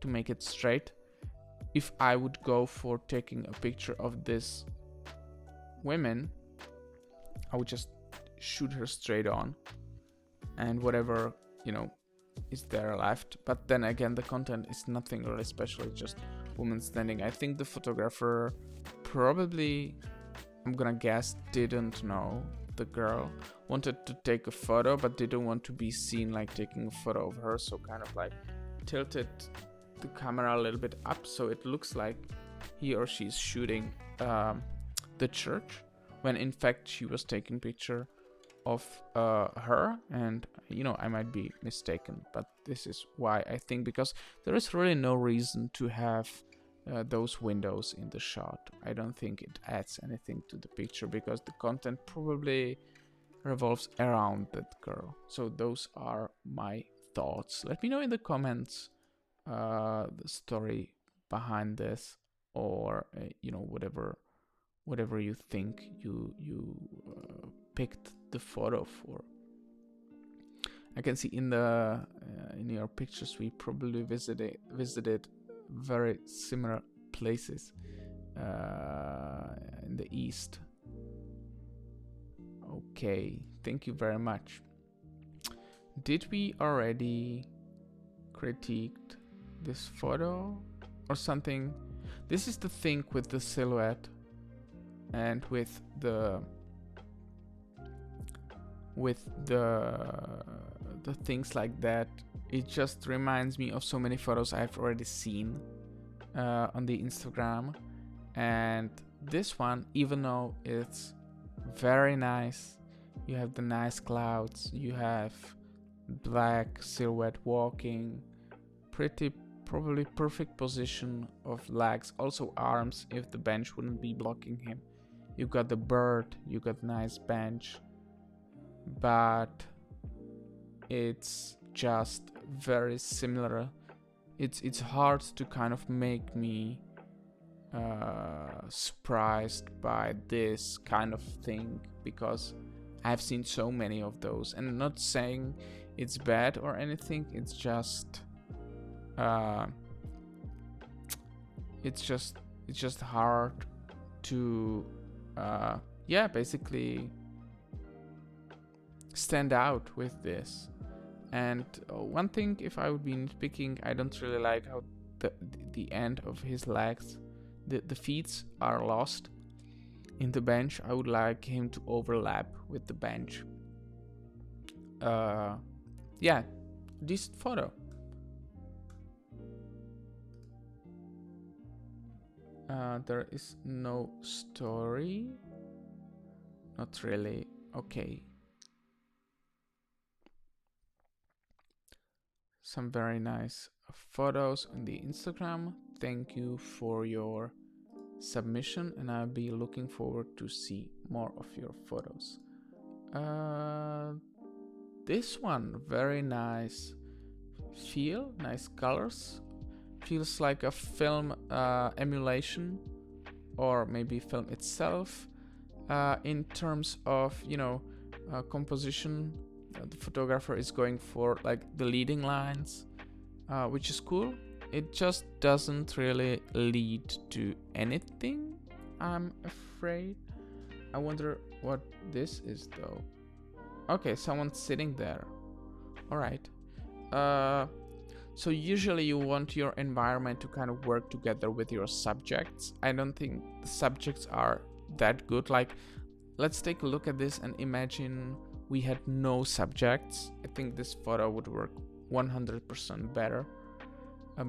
to make it straight. If I would go for taking a picture of this woman, I would just shoot her straight on, and whatever, you know, is there left. But then again, the content is nothing really special. It's just woman standing. I think the photographer probably, I'm gonna guess, didn't know the girl, wanted to take a photo but didn't want to be seen like taking a photo of her, so kind of like tilted the camera a little bit up so it looks like he or she is shooting the church, when in fact she was taking picture of her. And you know, I might be mistaken, but this is why I think, because there is really no reason to have those windows in the shot. I don't think it adds anything to the picture because the content probably revolves around that girl. So those are my thoughts. Let me know in the comments the story behind this, or you know, whatever you think you picked the photo for. I can see in the in your pictures we probably visited very similar places in the east. Okay, thank you very much. Did we already critiqued this photo or something? This is the thing with the silhouette. and with the things like that, it just reminds me of so many photos I've already seen on the Instagram. And this one, even though it's very nice, you have the nice clouds, you have black silhouette walking, probably perfect position of legs, also arms if the bench wouldn't be blocking him. You got the bird, you got nice bench, but it's just very similar. It's hard to kind of make me surprised by this kind of thing, because I've seen so many of those, and not saying it's bad or anything, it's just hard to basically stand out with this. And one thing, if I would be nitpicking, I don't really like how the end of his legs, the feet are lost in the bench. I would like him to overlap with the bench. Decent photo. There is no story. Not really. Okay. Some very nice photos on the Instagram. Thank you for your submission, and I'll be looking forward to see more of your photos. This one, very nice feel, nice colors. Feels like a film emulation, or maybe film itself. In terms of, composition, the photographer is going for like the leading lines, which is cool. It just doesn't really lead to anything, I'm afraid. I wonder what this is though. Okay, someone's sitting there. Alright. So usually you want your environment to kind of work together with your subjects. I don't think the subjects are that good. Like, let's take a look at this and imagine we had no subjects. I think this photo would work 100% better,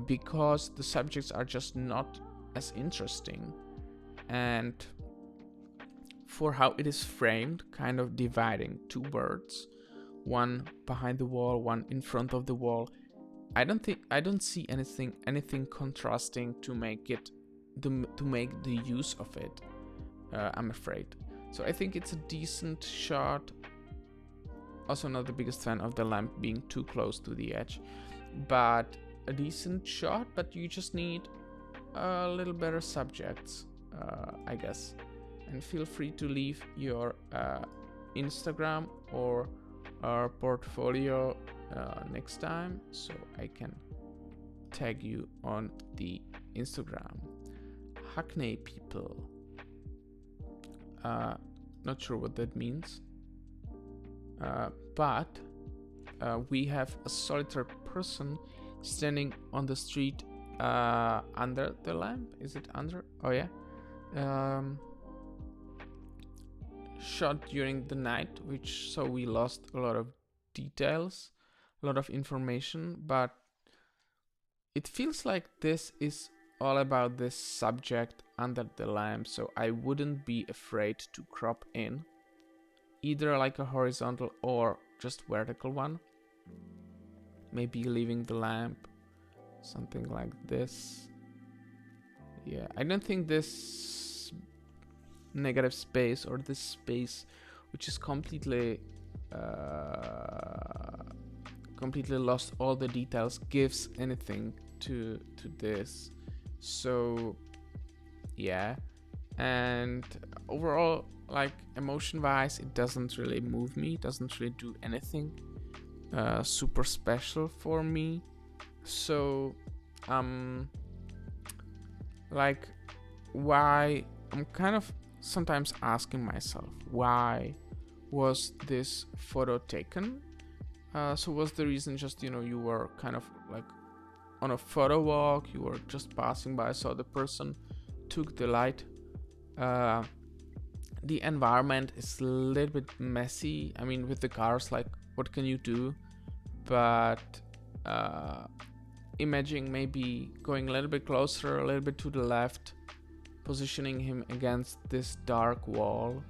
because the subjects are just not as interesting. And for how it is framed, kind of dividing two birds, one behind the wall, one in front of the wall, I don't see anything contrasting to make the use of it, I'm afraid. So I think it's a decent shot. Also not the biggest fan of the lamp being too close to the edge, but a decent shot. But you just need a little better subjects, I guess. And feel free to leave your Instagram or our portfolio next time, so I can tag you on the Instagram. Hackney people. Not sure what that means. But we have a solitary person standing on the street under the lamp. Is it under? Oh yeah. Shot during the night, so we lost a lot of details, a lot of information, but it feels like this is all about this subject under the lamp, so I wouldn't be afraid to crop in either like a horizontal or just vertical one, maybe leaving the lamp something like this. Yeah, I don't think this negative space, or this space which is completely lost all the details, gives anything to this. So yeah, and overall, like, emotion wise, it doesn't really move me, it doesn't really do anything super special for me. So like, why, I'm kind of sometimes asking myself, why was this photo taken? So was the reason just, you were kind of like on a photo walk, you were just passing by, saw the person, took the light, The environment is a little bit messy. I mean, with the cars, like, what can you do? But imagine maybe going a little bit closer, a little bit to the left, positioning him against this dark wall.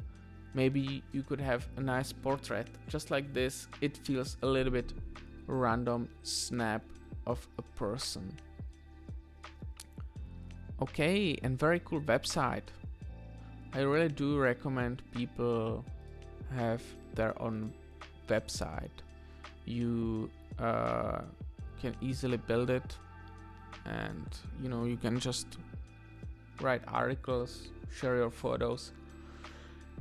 Maybe you could have a nice portrait just like this. It feels a little bit random snap of a person. Okay, and very cool website. I really do recommend people have their own website. You can easily build it, and you can just write articles, share your photos.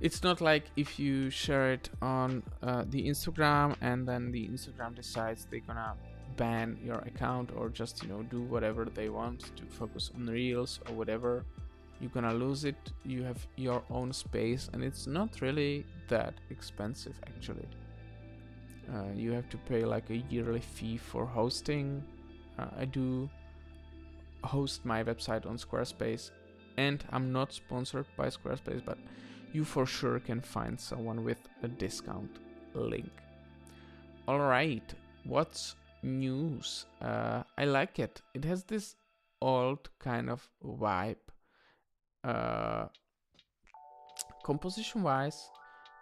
It's not like if you share it on the Instagram and then the Instagram decides they're gonna ban your account or just do whatever they want to focus on reels or whatever. You're gonna lose it. You have your own space, and it's not really that expensive actually. You have to pay like a yearly fee for hosting. I do host my website on Squarespace, and I'm not sponsored by Squarespace, but you for sure can find someone with a discount link. All right, what's news? I like it. It has this old kind of vibe. Composition wise,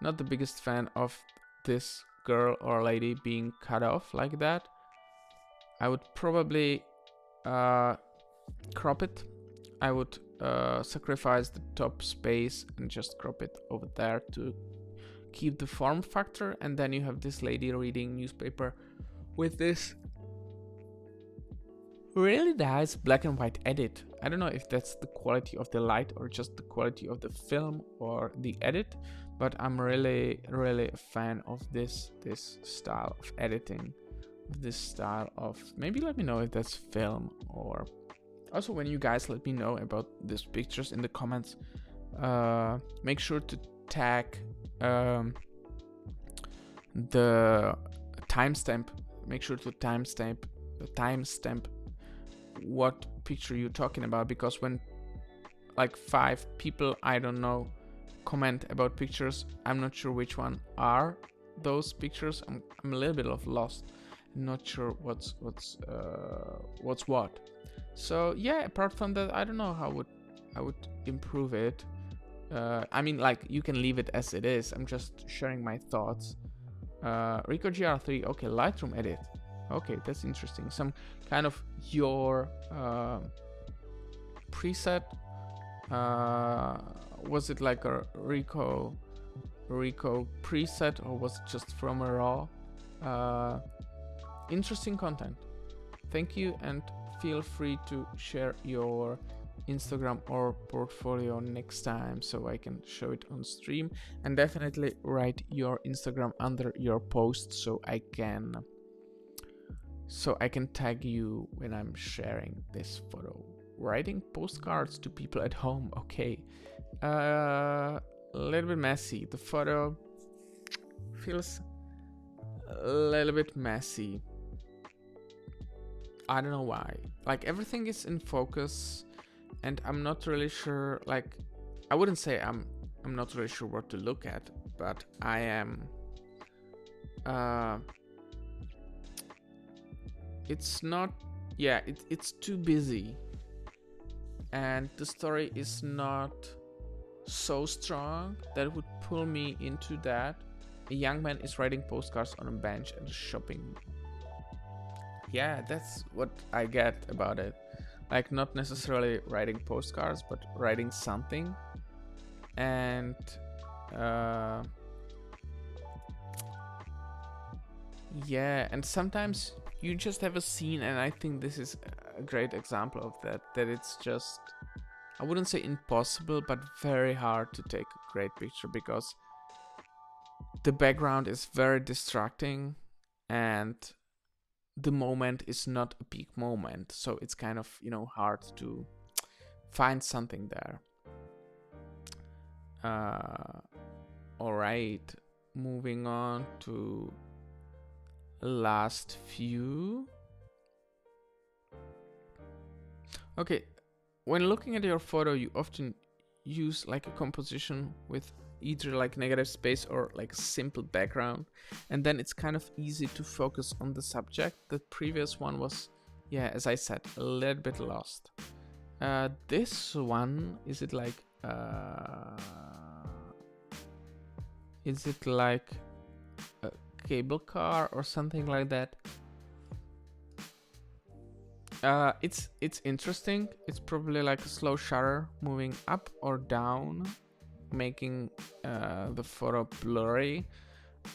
not the biggest fan of this girl or lady being cut off like that. I would probably crop it. I would sacrifice the top space and just crop it over there to keep the form factor. And then you have this lady reading newspaper with this really nice black and white edit. I don't know if that's the quality of the light or just the quality of the film or the edit, but I'm really a fan of this style of editing, this style of, maybe let me know if that's film. Or also, when you guys let me know about these pictures in the comments, make sure to tag the timestamp. Make sure to timestamp what picture you're talking about, because when like 5 people I don't know comment about pictures, I'm not sure which one are those pictures. I'm a little bit lost. I'm not sure what's what. So yeah, apart from that, I don't know how I would improve it. I mean, like, you can leave it as it is. I'm just sharing my thoughts. Rico GR3, okay, Lightroom edit. Okay, that's interesting. Some kind of your preset. Was it like a Rico preset, or was it just from a raw? Interesting content. Thank you, and feel free to share your Instagram or portfolio next time so I can show it on stream, and definitely write your Instagram under your post so I can tag you when I'm sharing this photo. Writing postcards to people at home. Okay, a little bit messy. The photo feels a little bit messy. I don't know why. Like, everything is in focus, and I'm not really sure. Like, I wouldn't say I'm not really sure what to look at, but I am. It's not. Yeah, it's too busy, and the story is not so strong that would pull me into that. A young man is writing postcards on a bench at a shopping mall. Yeah, that's what I get about it. Like, not necessarily writing postcards, but writing something. And yeah, and sometimes you just have a scene, and I think this is a great example of that it's just, I wouldn't say impossible, but very hard to take a great picture because the background is very distracting and the moment is not a peak moment, so it's kind of hard to find something there. All right, moving on to last few. Okay, when looking at your photo, you often use like a composition with either like negative space or like a simple background, and then it's kind of easy to focus on the subject. The previous one was, yeah, as I said, a little bit lost. This one, is it like a cable car or something like that? It's interesting. It's probably like a slow shutter moving up or down, making the photo blurry.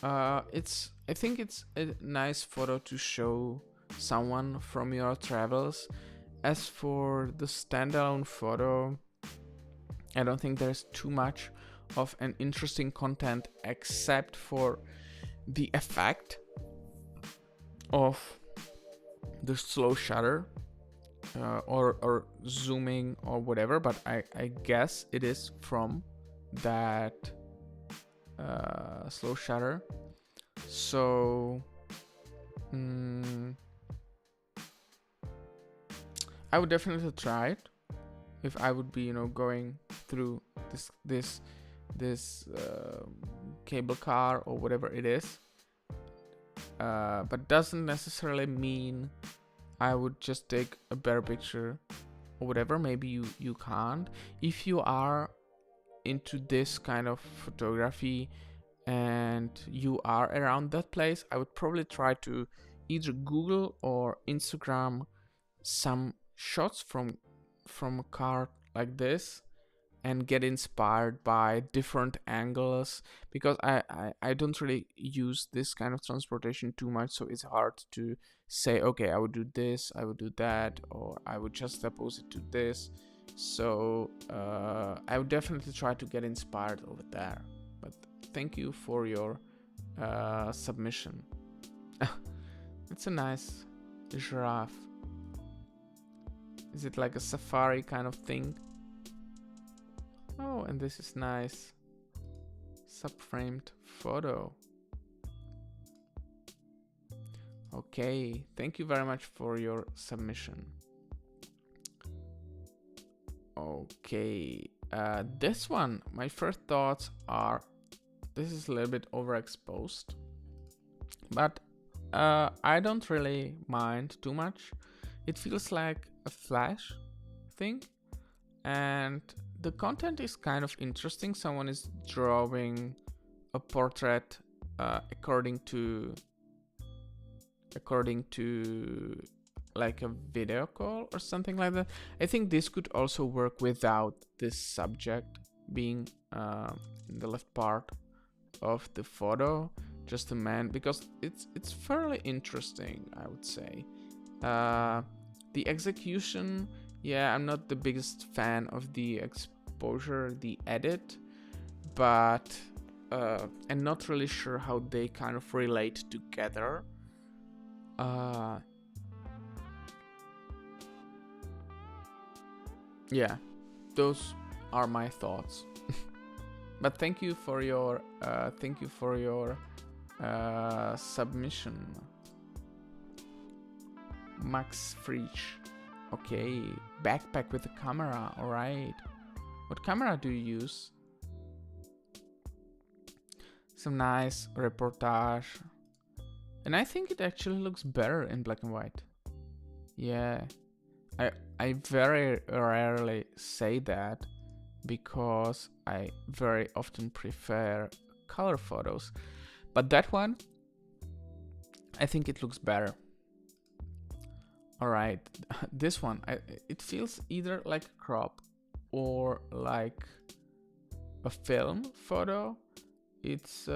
I think it's a nice photo to show someone from your travels. As for the standalone photo, I don't think there's too much of an interesting content except for the effect of the slow shutter or zooming or whatever, but I guess it is from that slow shutter. So I would definitely try it if I would be, going through this cable car or whatever it is. But doesn't necessarily mean I would just take a better picture or whatever. Maybe you can't. If you are into this kind of photography and you are around that place, I would probably try to either Google or Instagram some shots from a car like this and get inspired by different angles, because I don't really use this kind of transportation too much, so it's hard to say, okay, I would do this, I would do that, or I would just oppose it to this. So I would definitely try to get inspired over there. But thank you for your submission. It's a nice giraffe. Is it like a safari kind of thing? Oh, and this is nice. Subframed photo. Okay, thank you very much for your submission. Okay, this one, my first thoughts are, this is a little bit overexposed, but I don't really mind too much. It feels like a flash thing, and the content is kind of interesting. Someone is drawing a portrait according to like a video call or something like that. I think this could also work without this subject being in the left part of the photo, just a man, because it's fairly interesting, I would say. The execution, yeah, I'm not the biggest fan of the exposure, the edit, but I'm not really sure how they kind of relate together. Yeah, those are my thoughts. But thank you for your submission, Max Frisch. Okay, backpack with a camera. All right, what camera do you use? Some nice reportage, and I think it actually looks better in black and white. Yeah, I very rarely say that, because I very often prefer color photos, but that one, I think it looks better. All right, this one, it feels either like a crop or like a film photo. It's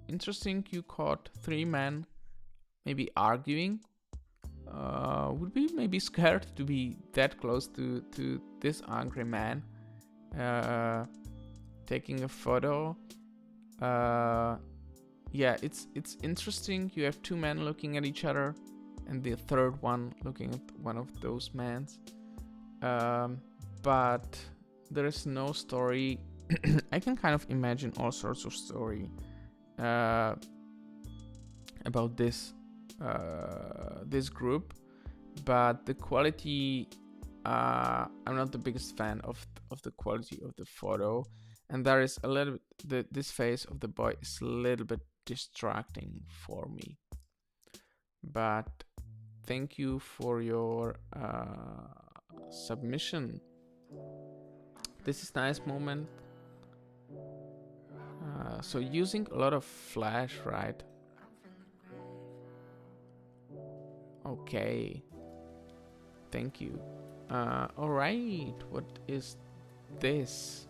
interesting. You caught 3 men maybe arguing. Would be maybe scared to be that close to this angry man taking a photo. Yeah, it's interesting. You have 2 men looking at each other, and the third one looking at one of those men. But there is no story. I can kind of imagine all sorts of story about this group, but the quality, I'm not the biggest fan of the quality of the photo, and there is a little bit, this face of the boy is a little bit distracting for me. But thank you for your submission. This is nice moment. So using a lot of flash, right? Okay. Thank you. All right. What is this?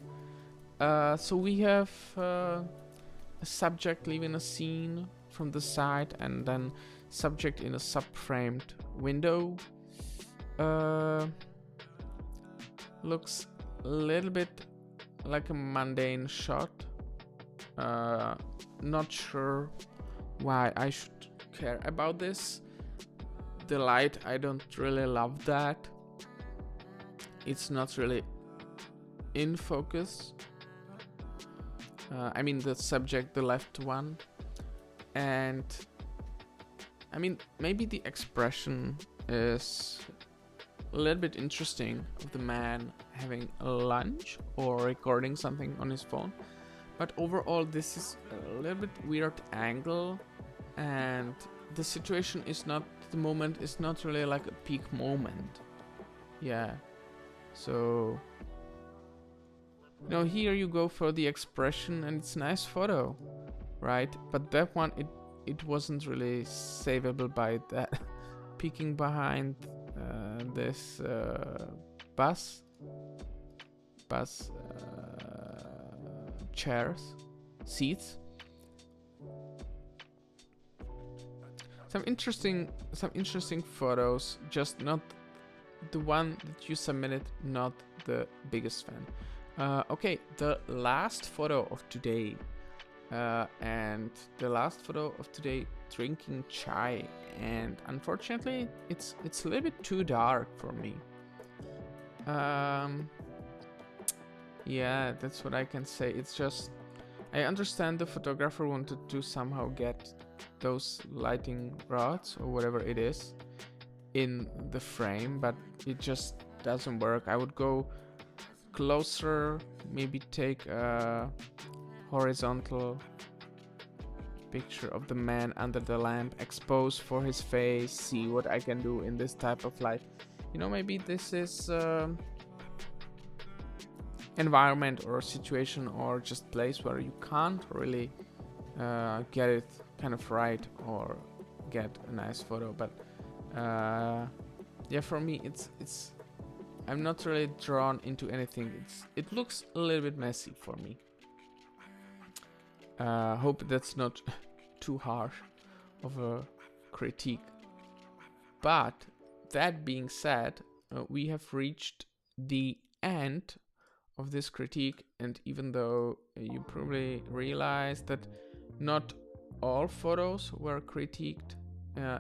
So we have a subject leaving a scene from the side, and then subject in a subframed window. Looks a little bit like a mundane shot. Not sure why I should care about this. The light, I don't really love that. It's not really in focus. I mean the subject, the left one. And I mean, maybe the expression is a little bit interesting of the man having a lunch or recording something on his phone. But overall, this is a little bit weird angle, and the situation is not, the moment is not really like a peak moment. Yeah. So, you know, here you go for the expression, and it's a nice photo, right? But that one, it wasn't really savable by that peeking behind this bus chairs, seats. Some interesting photos, just not the one that you submitted, not the biggest fan. Okay, the last photo of today. And the last photo of today, drinking chai, and unfortunately it's a little bit too dark for me. Yeah, that's what I can say. It's just, I understand the photographer wanted to somehow get those lighting rods or whatever it is in the frame, but it just doesn't work. I would go closer, maybe take a horizontal picture of the man under the lamp, expose for his face, see what I can do in this type of light. You know, maybe this is environment or situation or just place where you can't really get it kind of right or get a nice photo. But yeah, for me it's I'm not really drawn into anything. It looks a little bit messy for me. Hope that's not too harsh of a critique. But that being said, we have reached the end of this critique, and even though you probably realize that not all photos were critiqued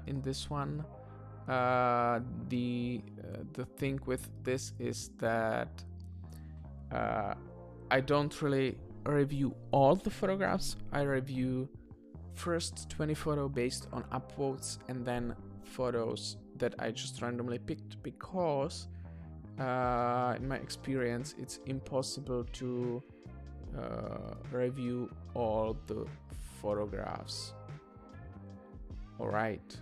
in this one, the thing with this is that I don't really review all the photographs. I review first 20 photos based on upvotes, and then photos that I just randomly picked, because in my experience it's impossible to review all the photographs. All right,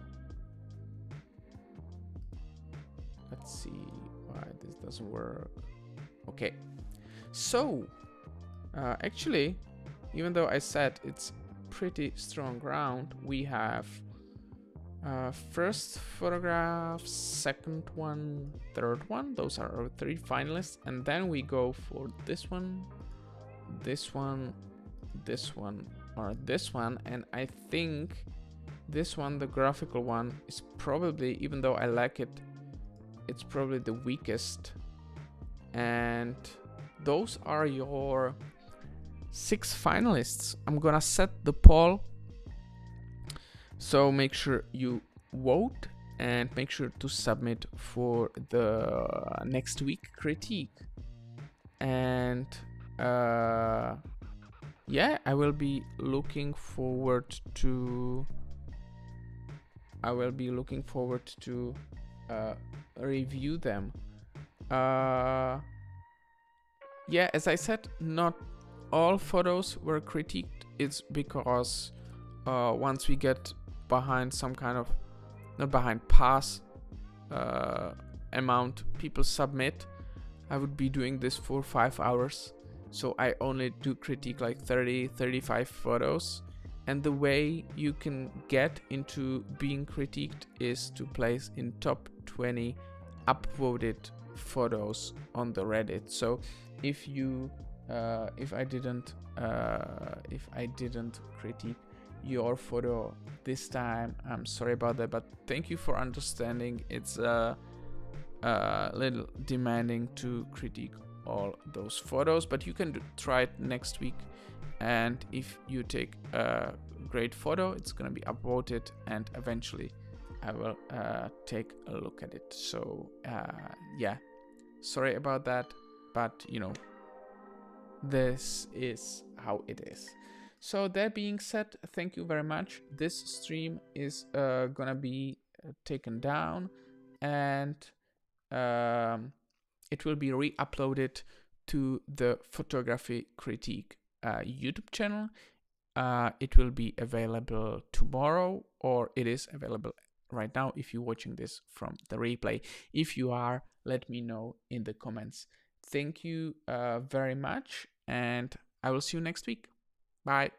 let's see why this doesn't work. Okay, so actually, even though I said it's pretty strong ground, we have first photograph, second one, third one. Those are our 3 finalists, and then we go for this one, this one, this one, or this one. And I think this one, the graphical one, is probably, even though I like it, it's probably the weakest. And those are your 6 finalists. I'm gonna set the poll, so make sure you vote and make sure to submit for the next week critique. And yeah, I will be looking forward to review them. Yeah, as I said, not all photos were critiqued, it's because once we get behind some kind of, not behind, pass amount people submit, I would be doing this for 5 hours. So I only do critique like 30-35 photos. And the way you can get into being critiqued is to place in top 20 upvoted photos on the Reddit. So if you if I didn't critique your photo this time, I'm sorry about that, but thank you for understanding. It's a little demanding to critique all those photos, but you can try it next week. And if you take a great photo, it's gonna be upvoted, and eventually I will take a look at it. So yeah, sorry about that, but you know, this is how it is. So that being said, thank you very much. This stream is gonna be taken down, and it will be re-uploaded to the Photography Critique YouTube channel. It will be available tomorrow, or it is available right now if you're watching this from the replay. If you are, let me know in the comments. Thank you very much, and I will see you next week. Bye.